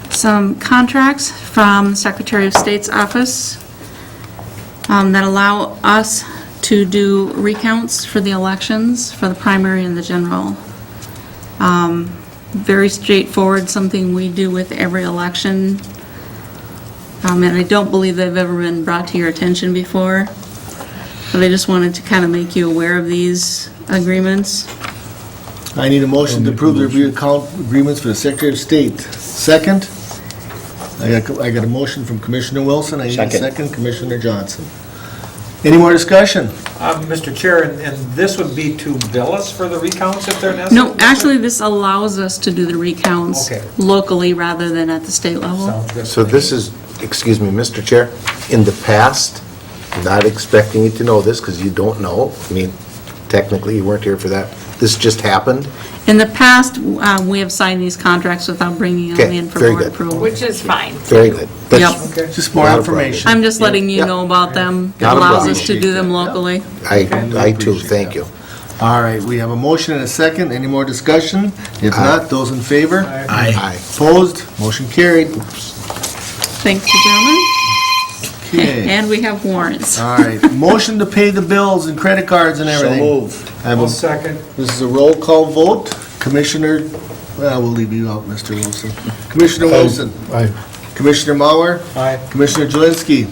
Speaker 16: some contracts from Secretary of State's office that allow us to do recounts for the elections, for the primary and the general. Very straightforward, something we do with every election. And I don't believe they've ever been brought to your attention before. But I just wanted to kind of make you aware of these agreements.
Speaker 2: I need a motion to approve the review account agreements for the Secretary of State. Second? I got a motion from Commissioner Wilson. I need a
Speaker 7: Second.
Speaker 2: second, Commissioner Johnson. Any more discussion?
Speaker 3: Mr. Chair, and this would be to bill us for the recounts if they're necessary?
Speaker 16: No, actually, this allows us to do the recounts
Speaker 3: Okay.
Speaker 16: locally rather than at the state level.
Speaker 3: Sounds good.
Speaker 4: So this is, excuse me, Mr. Chair, in the past, not expecting you to know this because you don't know, I mean, technically you weren't here for that, this just happened?
Speaker 16: In the past, we have signed these contracts without bringing them
Speaker 4: Okay,
Speaker 16: in for
Speaker 4: very
Speaker 16: board
Speaker 4: good.
Speaker 16: approval.
Speaker 5: Which is fine.
Speaker 4: Very good. That's-
Speaker 16: Yep.
Speaker 3: Okay.
Speaker 2: Just more
Speaker 4: Not a problem.
Speaker 2: information.
Speaker 16: I'm just letting you
Speaker 4: Yep.
Speaker 16: know about them. It
Speaker 4: Not a
Speaker 16: allows
Speaker 4: problem.
Speaker 16: us to do them locally.
Speaker 4: I too, thank you.
Speaker 2: All right, we have a motion and a second. Any more discussion? If not, those in favor?
Speaker 4: Aye.
Speaker 2: Opposed? Motion carried.
Speaker 16: Thank you, gentlemen.
Speaker 2: Okay.
Speaker 16: And we have warrants.
Speaker 2: All right, motion to pay the bills and credit cards and everything.
Speaker 7: moved.
Speaker 2: I have
Speaker 3: I'll
Speaker 2: a-
Speaker 3: second.
Speaker 2: This is a roll call vote. Commissioner, well, we'll leave you out, Mr. Wilson. Commissioner Wilson.
Speaker 12: Aye.
Speaker 2: Commissioner Mauer.
Speaker 3: Aye.
Speaker 2: Commissioner Jelinski.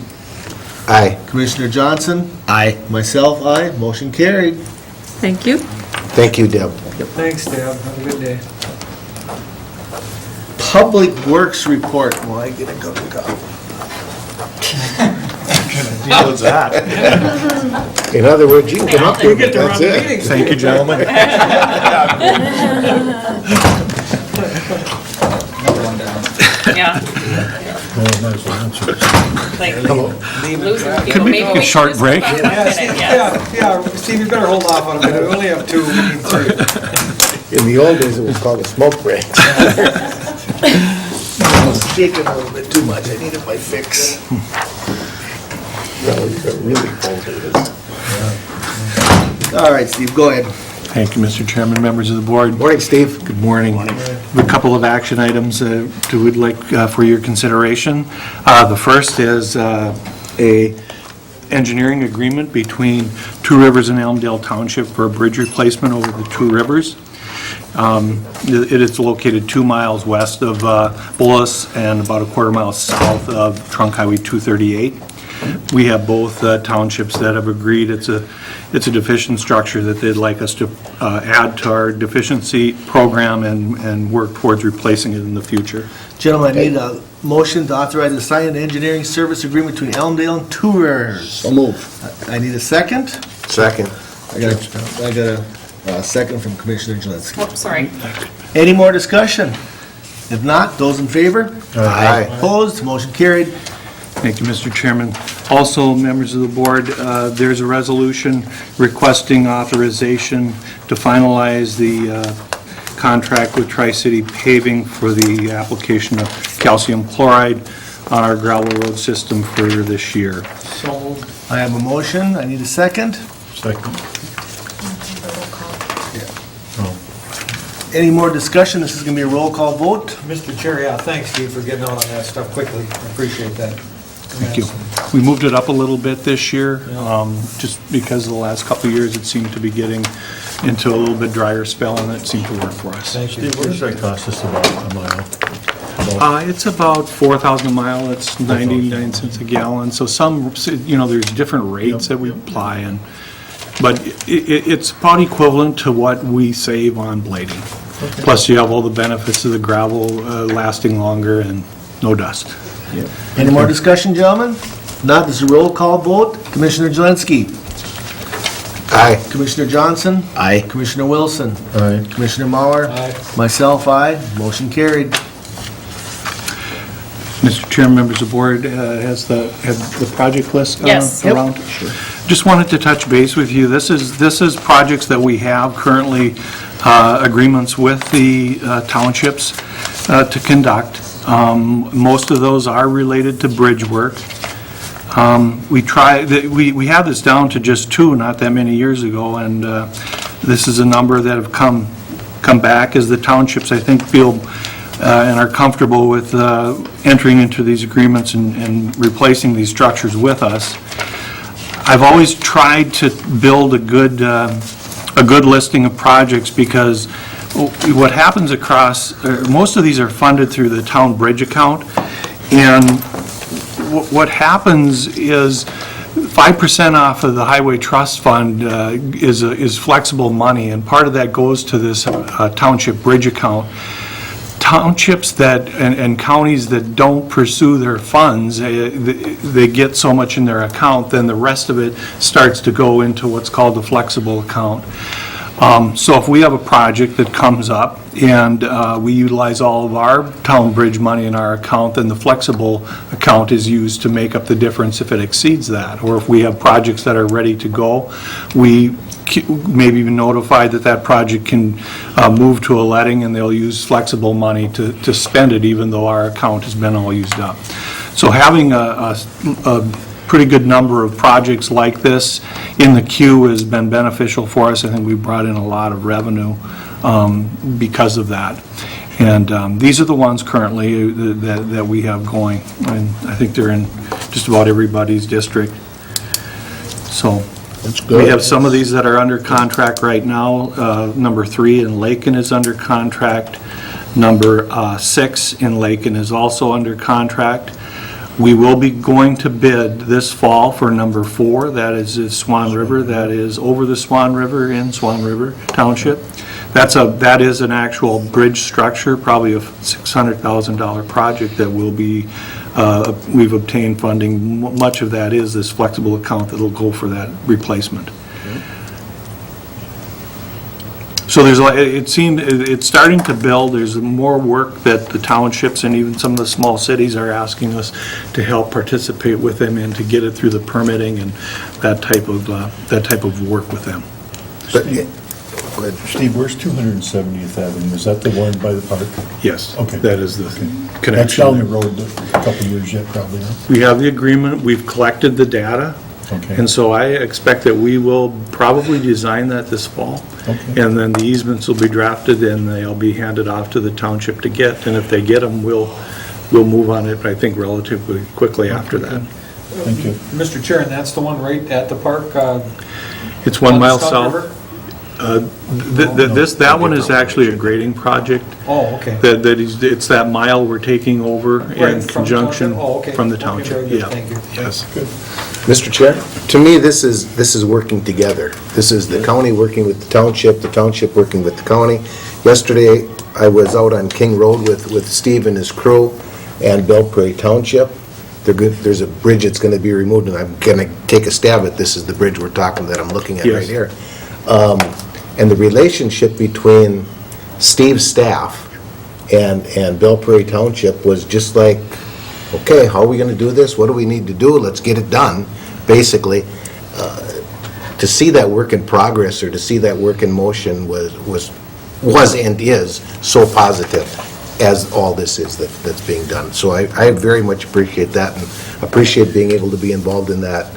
Speaker 4: Aye.
Speaker 2: Commissioner Johnson.
Speaker 7: Aye.
Speaker 2: Myself, aye. Motion carried.
Speaker 16: Thank you.
Speaker 4: Thank you, Deb.
Speaker 3: Thanks, Deb. Have a good day.
Speaker 2: Public Works Report. Well, I get a cup of coffee.
Speaker 7: What's that?
Speaker 4: In other words, you can come up here,
Speaker 3: You get
Speaker 4: but
Speaker 3: to run
Speaker 4: that's
Speaker 3: the
Speaker 4: it.
Speaker 3: meeting.
Speaker 12: Thank you, gentlemen.
Speaker 3: Another one down.
Speaker 5: Yeah.
Speaker 12: Well, might as well answer this.
Speaker 5: Like,
Speaker 3: Leave it.
Speaker 5: losing
Speaker 12: Can
Speaker 5: people.
Speaker 12: we
Speaker 5: Maybe
Speaker 12: take a
Speaker 5: we
Speaker 12: short
Speaker 5: should just
Speaker 12: break?
Speaker 5: put it
Speaker 3: Yeah,
Speaker 5: in,
Speaker 3: Steve,
Speaker 5: yes.
Speaker 3: yeah, Steve, you better hold off on a minute. We only have two, we need three.
Speaker 4: In the old days, it was called a smoke break.
Speaker 2: I was shaking a little bit too much. I needed my fix.
Speaker 4: Really cold it is.
Speaker 2: All right, Steve, go ahead.
Speaker 12: Thank you, Mr. Chairman, members of the board.
Speaker 4: Morning, Steve.
Speaker 12: Good morning. We have a couple of action items that we'd like for your consideration. The first is a engineering agreement between Two Rivers and Elmdale Township for a bridge replacement over the Two Rivers. It is located 2 miles west of Bullis and about a quarter mile south of Trunk Highway 238. We have both townships that have agreed it's a deficient structure that they'd like us to add to our deficiency program and work towards replacing it in the future.
Speaker 2: Gentlemen, I need a motion to authorize the sign an engineering service agreement between Elmdale and Two Rivers.
Speaker 7: So moved.
Speaker 2: I need a second.
Speaker 4: Second.
Speaker 2: I got a second from Commissioner Jelinski.
Speaker 5: Oops, sorry.
Speaker 2: Any more discussion? If not, those in favor?
Speaker 4: Aye.
Speaker 2: Opposed? Motion carried.
Speaker 12: Thank you, Mr. Chairman.
Speaker 17: Also, members of the board, there's a resolution requesting authorization to finalize the contract with Tri-City Paving for the application of calcium chloride on our gravel road system for this year.
Speaker 3: So moved.
Speaker 2: I have a motion, I need a second.
Speaker 12: Second.
Speaker 2: Any more discussion? This is going to be a roll call vote.
Speaker 3: Mr. Chair, yeah, thanks, Steve, for getting out on that stuff quickly. I appreciate that.
Speaker 17: Thank you. We moved it up a little bit this year, just because of the last couple of years, it seemed to be getting into a little bit drier spell, and it seemed to work for us.
Speaker 3: Thank you.
Speaker 12: Steve, what does that cost us about a mile?
Speaker 17: It's about 4,000 a mile, it's 99 cents a gallon, so some, there's different rates that we apply, but it's about equivalent to what we save on blading.
Speaker 12: Okay.
Speaker 17: Plus, you have all the benefits of the gravel lasting longer and no dust.
Speaker 2: Any more discussion, gentlemen? Not, this is a roll call vote. Commissioner Jelinski.
Speaker 4: Aye.
Speaker 2: Commissioner Johnson.
Speaker 4: Aye.
Speaker 2: Commissioner Wilson.
Speaker 12: Aye.
Speaker 2: Commissioner Mauer.
Speaker 3: Aye.
Speaker 2: Myself, aye. Motion carried.
Speaker 17: Mr. Chair, members of the board, has the project list
Speaker 5: Yes.
Speaker 17: around? Sure. Just wanted to touch base with you. This is projects that we have currently agreements with the townships to conduct. Most of those are related to bridge work. We had this down to just 2 not that many years ago, and this is a number that have come back as the townships, I think, feel and are comfortable with entering into these agreements and replacing these structures with us. I've always tried to build a good listing of projects, because what happens most of these are funded through the town bridge account, and what happens is 5% off of the Highway Trust Fund is flexible money, and part of that goes to this township bridge account. Townships and counties that don't pursue their funds, they get so much in their account, then the rest of it starts to go into what's called the flexible account. So if we have a project that comes up and we utilize all of our town bridge money in our account, then the flexible account is used to make up the difference if it exceeds that. Or if we have projects that are ready to go, we maybe notify that project can move to a letting, and they'll use flexible money to spend it, even though our account has been all used up. So having a pretty good number of projects like this in the queue has been beneficial for us. I think we brought in a lot of revenue because of that. And these are the ones currently that we have going. And I think they're in just about everybody's district. So
Speaker 4: That's good.
Speaker 17: we have some of these that are under contract right now. Number 3 in Lakin is under contract. Number 6 in Lakin is also under contract. We will be going to bid this fall for number 4, that is Swan River, that is over the Swan River in Swan River Township. That is an actual bridge structure, probably a $600,000 project that will be, we've obtained funding. Much of that is this flexible account that'll go for that replacement. So it's starting to build. There's more work that the townships and even some of the small cities are asking us to help participate with them in to get it through the permitting and that type of work with them.
Speaker 12: Steve, where's 270th Avenue? Is that the one by the park?
Speaker 17: Yes.
Speaker 12: Okay.
Speaker 17: That is the
Speaker 12: That's
Speaker 17: connection.
Speaker 12: down the road a couple of years yet, probably, huh?
Speaker 17: We have the agreement. We've collected the data.
Speaker 12: Okay.
Speaker 17: And so I expect that we will probably design that this fall.
Speaker 12: Okay.
Speaker 17: And then the easements will be drafted and they'll be handed off to the township to get. And if they get them, we'll move on it, I think, relatively quickly after that.
Speaker 12: Thank you.
Speaker 3: Mr. Chair, and that's the one right at the park?
Speaker 17: It's 1
Speaker 3: on the
Speaker 17: mile
Speaker 3: South
Speaker 17: south.
Speaker 3: River?
Speaker 17: That one is actually a grading project.
Speaker 3: Oh, okay.
Speaker 17: It's that mile we're taking over
Speaker 3: Right,
Speaker 17: in
Speaker 3: from the
Speaker 17: conjunction
Speaker 3: township? Oh, okay.
Speaker 17: from the
Speaker 3: Okay,
Speaker 17: township.
Speaker 3: very good.
Speaker 17: Yeah.
Speaker 3: Thank you.
Speaker 17: Yes.
Speaker 4: Mr. Chair, to me, this is working together. This is the county working with the township working with the county. Yesterday, I was out on King Road with Steve and his crew and Belle Prairie Township. There's a bridge that's going to be removed, and I'm going to take a stab at this is the bridge we're talking that I'm looking at
Speaker 17: Yes.
Speaker 4: right here. And the relationship between Steve's staff and Belle Prairie Township was just like okay, how are we going to do this? What do we need to do? Let's get it done, basically. To see that work in progress or to see that work in motion was and is so positive as all this is that's being done. So I very much appreciate that and appreciate being able to be involved in that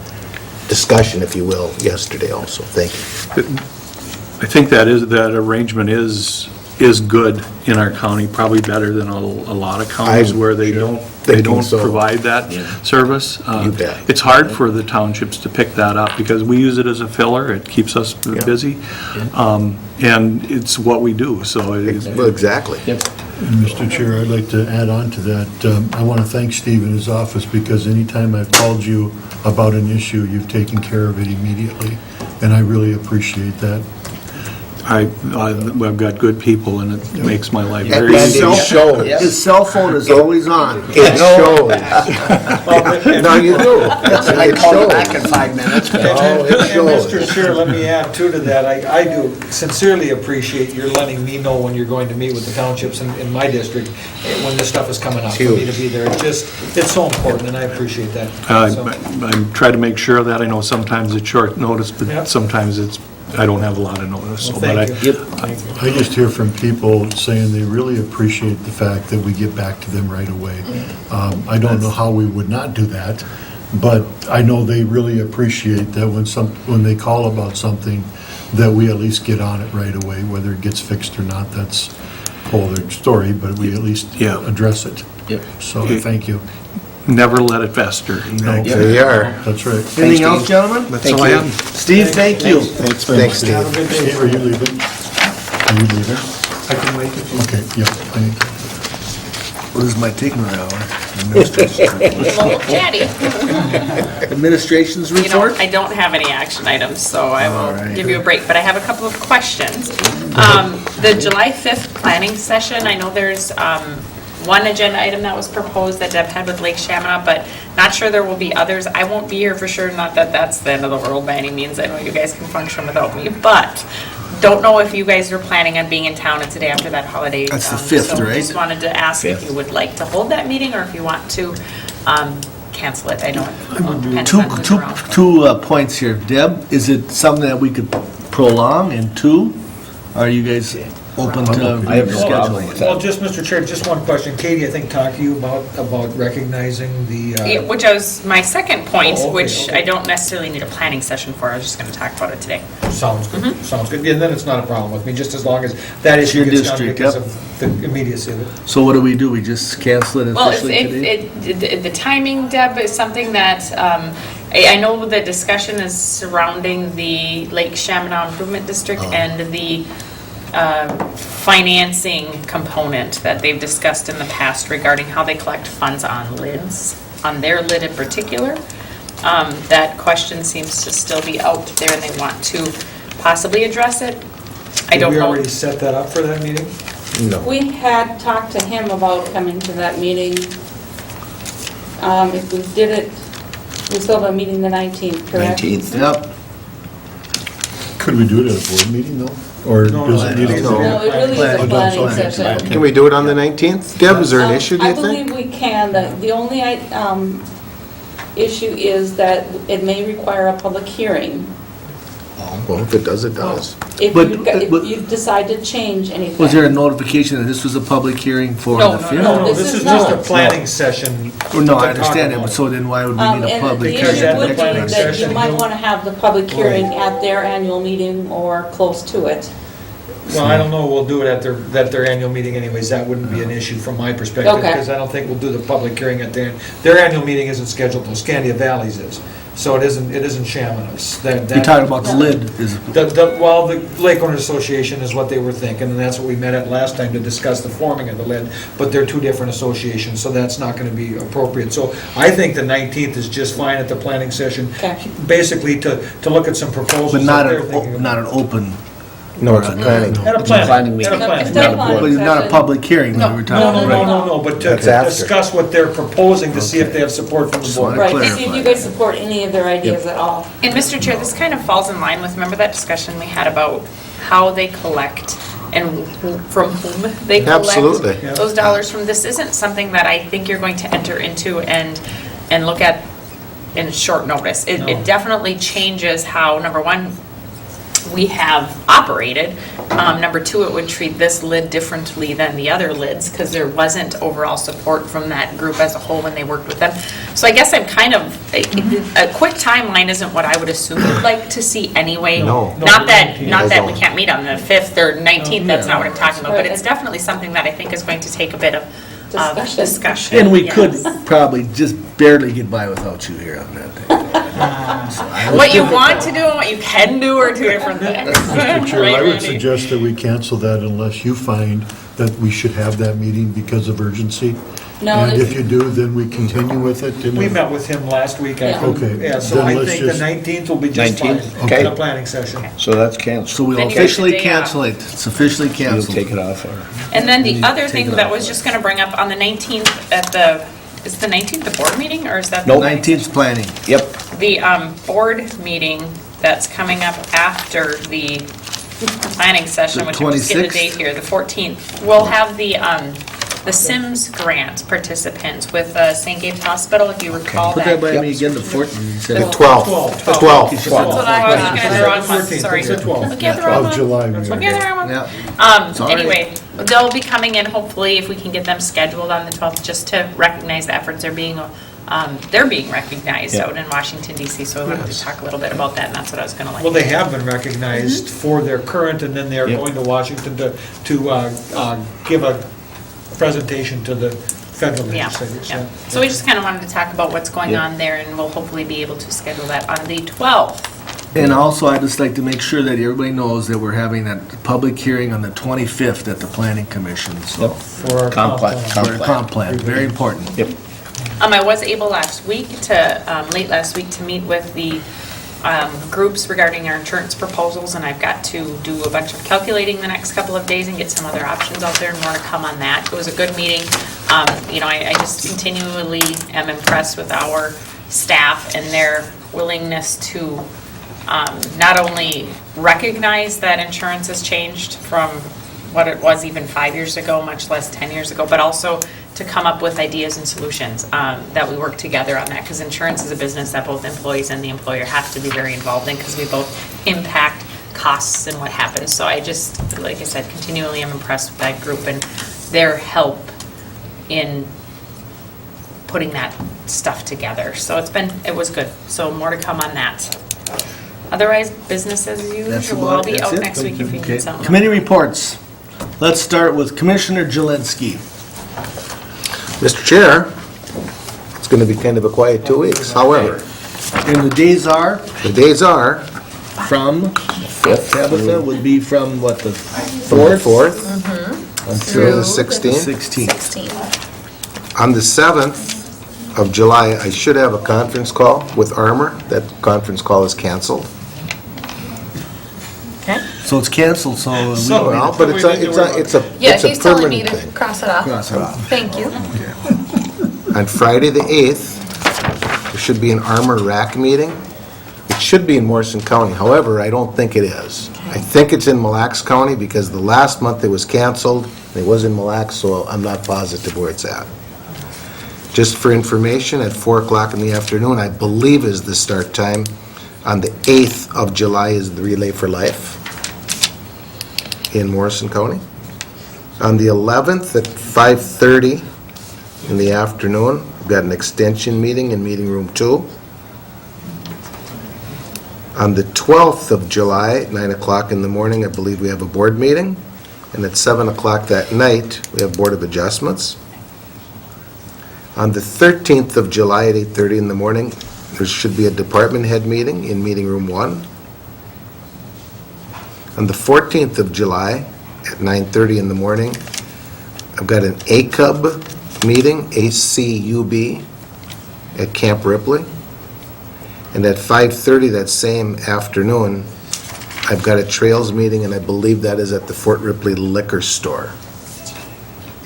Speaker 4: discussion, if you will, yesterday also. Thank you.
Speaker 17: I think that arrangement is good in our county, probably better than a lot of counties where they don't
Speaker 4: so.
Speaker 17: provide that service.
Speaker 4: You bet.
Speaker 17: It's hard for the townships to pick that up because we use it as a filler. It keeps us busy. And it's what we do, so.
Speaker 4: Well, exactly.
Speaker 12: And Mr. Chair, I'd like to add on to that. I want to thank Steve and his office because anytime I've called you about an issue, you've taken care of it immediately, and I really appreciate that.
Speaker 17: I've got good people, and it makes my life
Speaker 4: And
Speaker 17: very
Speaker 4: it
Speaker 17: easy.
Speaker 4: shows.
Speaker 2: His cell phone is always on.
Speaker 4: It shows. No, you do.
Speaker 7: I
Speaker 4: It
Speaker 7: call you
Speaker 4: shows.
Speaker 7: back in 5 minutes.
Speaker 4: Oh, it
Speaker 3: And
Speaker 4: shows.
Speaker 3: Mr. Chair, let me add too to that, I do sincerely appreciate your letting me know when you're going to meet with the townships in my district, when this stuff is coming up, for me to be there. It's so important, and I appreciate that. So-
Speaker 17: I try to make sure of that. I know sometimes it's short notice, but
Speaker 3: Yep.
Speaker 17: sometimes I don't have a lot of notice.
Speaker 3: Well,
Speaker 17: So, but
Speaker 3: thank you.
Speaker 12: I just hear from people saying they really appreciate the fact that we get back to them right away. I don't know how we would not do that, but I know they really appreciate that when they call about something, that we at least get on it right away, whether it gets fixed or not, that's a whole other story, but we at least address it.
Speaker 7: Yep.
Speaker 12: So thank you.
Speaker 17: Never let it fester.
Speaker 12: No,
Speaker 4: There you are.
Speaker 12: That's right.
Speaker 2: Anything else, gentlemen?
Speaker 17: That's all I have.
Speaker 2: Steve, thank you.
Speaker 12: Thanks very
Speaker 4: Thanks,
Speaker 12: much.
Speaker 4: Steve.
Speaker 3: Have a good day.
Speaker 12: Steve, are you leaving? Are you leaving?
Speaker 3: I can wait if you.
Speaker 12: Okay, yeah, thank you.
Speaker 2: Well, this is my taking an hour. Administration's
Speaker 5: Well, Chatty.
Speaker 2: Administration's
Speaker 5: You know,
Speaker 2: report?
Speaker 5: I don't have any action items, so I
Speaker 2: All
Speaker 5: will
Speaker 2: right.
Speaker 5: give you a break, but I have a couple of questions. The July 5th planning session, I know there's one agenda item that was proposed that Deb had with Lake Shamana, but not sure there will be others. I won't be here for sure, not that that's the end of the world by any means. I know you guys can function without me, but don't know if you guys were planning on being in town. It's the day after that holiday.
Speaker 2: That's the 5th,
Speaker 5: so
Speaker 2: right?
Speaker 5: just wanted to ask if you would like to hold that meeting or if you want to cancel it. I know it depends on who's around.
Speaker 2: Two points here. Deb, is it something that we could prolong? And two, are you guys open to
Speaker 7: I have no problem
Speaker 2: rescheduling?
Speaker 7: with
Speaker 3: Well,
Speaker 7: that.
Speaker 3: just, Mr. Chair, just one question. Katie, I think, talked to you about recognizing the,
Speaker 5: Yeah, which was my second point,
Speaker 3: Oh, okay,
Speaker 5: which
Speaker 3: okay.
Speaker 5: I don't necessarily need a planning session for. I was just going to talk about it today.
Speaker 3: sounds good, sounds good. Yeah, then it's not a problem with me, just as long as that issue
Speaker 2: Your
Speaker 3: gets done
Speaker 2: district,
Speaker 3: because
Speaker 2: yep.
Speaker 3: of the immediacy of it.
Speaker 2: So what do? We just cancel it
Speaker 5: Well,
Speaker 2: officially today?
Speaker 5: the timing, Deb, is something that, I know the discussion is surrounding the Lake Shamana Improvement District and the financing component that they've discussed in the past regarding how they collect funds on lids, on their lid in particular. That question seems to still be out there and they want to possibly address it. I don't
Speaker 3: Did we
Speaker 5: know.
Speaker 3: already set that up for that meeting?
Speaker 4: No.
Speaker 18: We had talked to him about coming to that meeting. If we did it, we still have a meeting the 19th, correct?
Speaker 7: 19th.
Speaker 2: Yep.
Speaker 12: Could we do it at a board meeting though? Or
Speaker 3: No,
Speaker 12: does it need to
Speaker 3: no,
Speaker 12: go?
Speaker 18: No, it really is a planning session.
Speaker 4: Can we do it on the 19th? Deb, is there an issue, do you
Speaker 18: I
Speaker 4: think?
Speaker 18: believe we can. The only issue is that it may require a public hearing.
Speaker 4: Well, if it does, it does.
Speaker 18: If
Speaker 2: But-
Speaker 18: you decide to change anything.
Speaker 2: Was there a notification that this was a public hearing for
Speaker 5: No,
Speaker 2: the
Speaker 5: no,
Speaker 2: 5th?
Speaker 3: No,
Speaker 18: This
Speaker 3: this
Speaker 18: is
Speaker 3: is just a
Speaker 18: not.
Speaker 3: planning session.
Speaker 2: Well, no, I
Speaker 3: to talk
Speaker 2: understand it,
Speaker 3: about.
Speaker 2: but so then why would we need a
Speaker 18: And
Speaker 2: public
Speaker 18: the
Speaker 3: Because
Speaker 18: issue
Speaker 3: at the
Speaker 18: would be
Speaker 3: planning
Speaker 18: that you
Speaker 3: session,
Speaker 18: might
Speaker 3: you'll-
Speaker 18: want to have the public hearing at their annual meeting or close to it.
Speaker 3: Well, I don't know, we'll do it at their annual meeting anyways, that wouldn't be an issue from my perspective,
Speaker 18: Okay.
Speaker 3: because I don't think we'll do the public hearing at their annual meeting isn't scheduled till Scandia Valley's is, so it isn't Shamana's.
Speaker 2: You're talking about the lid is,
Speaker 3: Well, the Lake Owners Association is what they were thinking, and that's what we met at last time to discuss the forming of the lid, but they're two different associations, so that's not gonna be appropriate. So I think the 19th is just fine at the planning session,
Speaker 18: Okay.
Speaker 3: basically to look at some proposals
Speaker 2: but
Speaker 3: that they're thinking about.
Speaker 2: not an open,
Speaker 4: No, it's a planning.
Speaker 3: At a
Speaker 7: It's a planning
Speaker 3: planning,
Speaker 7: meeting.
Speaker 3: at a planning.
Speaker 18: It's not a planning
Speaker 2: but not a
Speaker 18: session.
Speaker 2: public hearing that we're talking about.
Speaker 3: No, but to
Speaker 4: That's after.
Speaker 3: discuss what they're proposing to see if they have support from the
Speaker 2: Just
Speaker 3: board.
Speaker 2: wanna
Speaker 18: Right, to see if you guys support any of their ideas at all.
Speaker 5: And Mr. Chair, this kind of falls in line with, remember that discussion we had about how they collect from whom they collect
Speaker 4: Absolutely.
Speaker 5: those dollars from. This isn't something that I think you're going to enter into and look at in short notice. It definitely changes how, number one, we have operated. Number two, it would treat this lid differently than the other lids because there wasn't overall support from that group as a whole when they worked with them. So I guess I'm kind of, a quick timeline isn't what I would assume you'd like to see anyway.
Speaker 4: No.
Speaker 5: Not that we can't meet on the 5th or 19th, that's not what I'm talking about, but it's definitely something that I think is going to take a bit of discussion.
Speaker 2: And we
Speaker 5: Yes.
Speaker 2: could probably just barely get by without you here on that thing. So I would
Speaker 5: What you
Speaker 2: think that-
Speaker 5: want to do and what you can do are two different things.
Speaker 12: Mr. Chair,
Speaker 5: Right,
Speaker 12: I would
Speaker 5: Randy?
Speaker 12: suggest that we cancel that unless you find that we should have that meeting because of urgency.
Speaker 18: No,
Speaker 12: And
Speaker 18: it's-
Speaker 12: if you do, then we continue with it. and
Speaker 3: We
Speaker 12: if-
Speaker 3: met with him last week.
Speaker 18: Yeah.
Speaker 12: Okay,
Speaker 3: Yeah, so
Speaker 12: then
Speaker 3: I
Speaker 12: let's
Speaker 3: think the
Speaker 12: just-
Speaker 3: 19th will be just fine
Speaker 7: 19th?
Speaker 3: in
Speaker 7: Okay.
Speaker 3: the planning session.
Speaker 7: So that's canceled.
Speaker 2: So we'll
Speaker 5: Then you got
Speaker 2: officially
Speaker 5: the day off.
Speaker 2: cancel it. It's officially
Speaker 7: You'll
Speaker 2: canceled.
Speaker 7: take it off, or?
Speaker 5: And then the other
Speaker 2: Take
Speaker 5: thing
Speaker 2: it
Speaker 5: that
Speaker 2: off.
Speaker 5: was just gonna bring up on the 19th is the 19th the board meeting, or is that?
Speaker 7: Nope.
Speaker 2: 19th planning.
Speaker 7: Yep.
Speaker 5: The board meeting that's coming up after the planning session,
Speaker 2: The
Speaker 5: which I just get the
Speaker 2: 26th?
Speaker 5: date here, the 14th, we'll have the Sims grant participants with St. Gabe's Hospital, if you recall
Speaker 2: Put
Speaker 5: that.
Speaker 2: that by me again, the 14th. You said
Speaker 4: The
Speaker 2: it.
Speaker 4: 12th.
Speaker 5: That's what I was looking at the wrong month,
Speaker 3: 14th,
Speaker 5: sorry.
Speaker 3: it's the 12th.
Speaker 5: Looking at the wrong
Speaker 12: Of
Speaker 5: month.
Speaker 12: July. we
Speaker 5: Looking
Speaker 12: are.
Speaker 5: at the wrong month.
Speaker 2: Yeah. It's all right.
Speaker 5: Anyway, they'll be coming in hopefully if we can get them scheduled on the 12th, just to recognize the efforts they're being recognized
Speaker 7: Yeah.
Speaker 5: out in Washington DC. So I wanted to talk a little bit about that, and that's what I was gonna like.
Speaker 3: Well, they have been recognized for their current, and then they are
Speaker 7: Yep.
Speaker 3: going to Washington to give a presentation to the federal
Speaker 5: Yeah,
Speaker 3: legislators.
Speaker 5: yeah. So we just kind of wanted to talk about what's going
Speaker 7: Yeah.
Speaker 5: on there, and we'll hopefully be able to schedule that on the 12th.
Speaker 2: And also, I'd just like to make sure that everybody knows that we're having that public hearing on the 25th at the planning commission, so.
Speaker 3: For our
Speaker 7: Comp plan.
Speaker 2: For a comp plan, very important.
Speaker 7: Yep.
Speaker 5: I was able last week to, late last week, to meet with the groups regarding our insurance proposals, and I've got to do a bunch of calculating the next couple of days and get some other options out there, and more to come on that. It was a good meeting. I just continually am impressed with our staff and their willingness to not only recognize that insurance has changed from what it was even 5 years ago, much less 10 years ago, but also to come up with ideas and solutions that we work together on that, because insurance is a business that both employees and the employer have to be very involved in, because we both impact costs and what happens. So I just, like I said, continually am impressed with that group and their help in putting that stuff together. So it was good. So more to come on that. Otherwise, business as
Speaker 2: That's
Speaker 5: usual.
Speaker 2: about
Speaker 5: I'll
Speaker 2: it.
Speaker 5: be
Speaker 2: That's
Speaker 5: out
Speaker 2: it?
Speaker 5: next week if you
Speaker 2: Okay.
Speaker 5: need something.
Speaker 2: Committee reports. Let's start with Commissioner Jelinski.
Speaker 4: Mr. Chair, it's going to be kind of a quiet 2 weeks. However,
Speaker 2: And the days are
Speaker 4: the days are
Speaker 2: from, Tabitha would be from what, the
Speaker 4: from the
Speaker 2: 4th?
Speaker 4: 4th through the 16th.
Speaker 2: 16th.
Speaker 4: On the 7th of July, I should have a conference call with Armor. That conference call is canceled.
Speaker 2: So it's canceled, so we
Speaker 4: Well, but it's a
Speaker 5: Yeah,
Speaker 4: it's a
Speaker 5: he's telling me
Speaker 4: permanent
Speaker 5: to
Speaker 4: thing.
Speaker 5: cross it off.
Speaker 2: cross it off.
Speaker 5: Thank you.
Speaker 4: On Friday, the 8th, there should be an Armor RAC meeting. It should be in Morrison County. However, I don't think it is. I think it's in Mille Lacs County because the last month it was canceled. It was in Mille Lacs, so I'm not positive where it's at. Just for information, at 4 o'clock in the afternoon, I believe is the start time. On the 8th of July is the Relay for Life in Morrison County. On the 11th at 5:30 in the afternoon, we've got an extension meeting in Meeting Room 2. On the 12th of July, at 9 o'clock in the morning, I believe we have a board meeting. And at 7 o'clock that night, we have Board of Adjustments. On the 13th of July at 8:30 in the morning, there should be a department head meeting in Meeting Room 1. On the 14th of July at 9:30 in the morning, I've got an ACUB meeting, ACUB, at Camp Ripley. And at 5:30 that same afternoon, I've got a Trails meeting, and I believe that is at the Fort Ripley Liquor Store.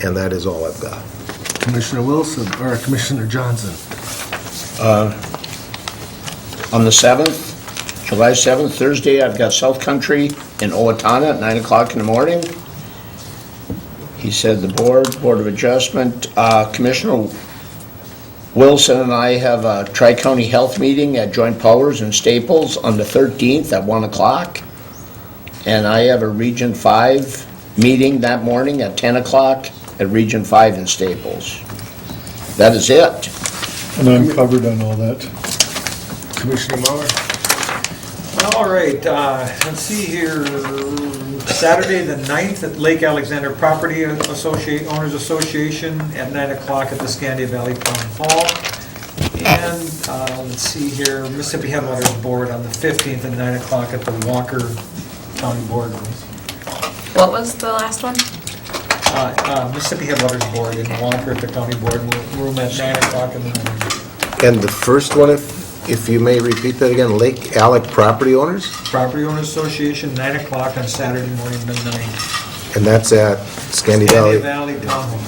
Speaker 4: And that is all I've got.
Speaker 2: Commissioner Wilson, or Commissioner Johnson.
Speaker 7: On the 7th, July 7th, Thursday, I've got South Country in Owatonna at 9 o'clock in the morning. He said the Board of Adjustment. Commissioner Wilson and I have a Tri-County Health meeting at Joint Powers in Staples on the 13th at 1 o'clock. And I have a Region 5 meeting that morning at 10 o'clock at Region 5 in Staples. That is it.
Speaker 12: And I'm covered on all that.
Speaker 2: Commissioner Muller?
Speaker 3: All right, let's see here, Saturday the 9th at Lake Alexander Property Owners Association at 9 o'clock at the Scandia Valley Town Hall. And let's see here, Mississippi Headwaters Board on the 15th at 9 o'clock at the Walker County Boardroom.
Speaker 5: What was the last one?
Speaker 3: Mississippi Headwaters Board in Walker at the county boardroom at 9 o'clock in the morning.
Speaker 4: And the first one, if you may repeat that again, Lake Alec Property Owners?
Speaker 3: Property Owners Association, 9 o'clock on Saturday morning, the 9th.
Speaker 4: And that's at Scandia
Speaker 3: Scandia
Speaker 4: Valley.
Speaker 3: Valley Town Hall.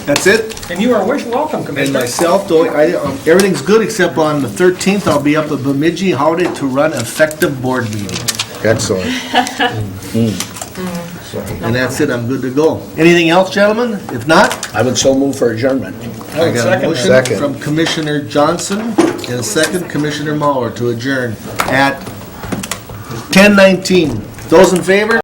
Speaker 2: That's it?
Speaker 3: And you are welcome,
Speaker 2: And
Speaker 3: Commissioner.
Speaker 2: myself, everything's good except on the 13th, I'll be up at Bemidji Howdy to run effective board meeting.
Speaker 4: Excellent.
Speaker 2: And that's it, I'm good to go. Anything else, gentlemen? If not,
Speaker 7: I would so move for adjournment.
Speaker 2: I got a motion
Speaker 4: Second.
Speaker 2: from Commissioner Johnson and a second Commissioner Mauer to adjourn at 10:19. Those in favor?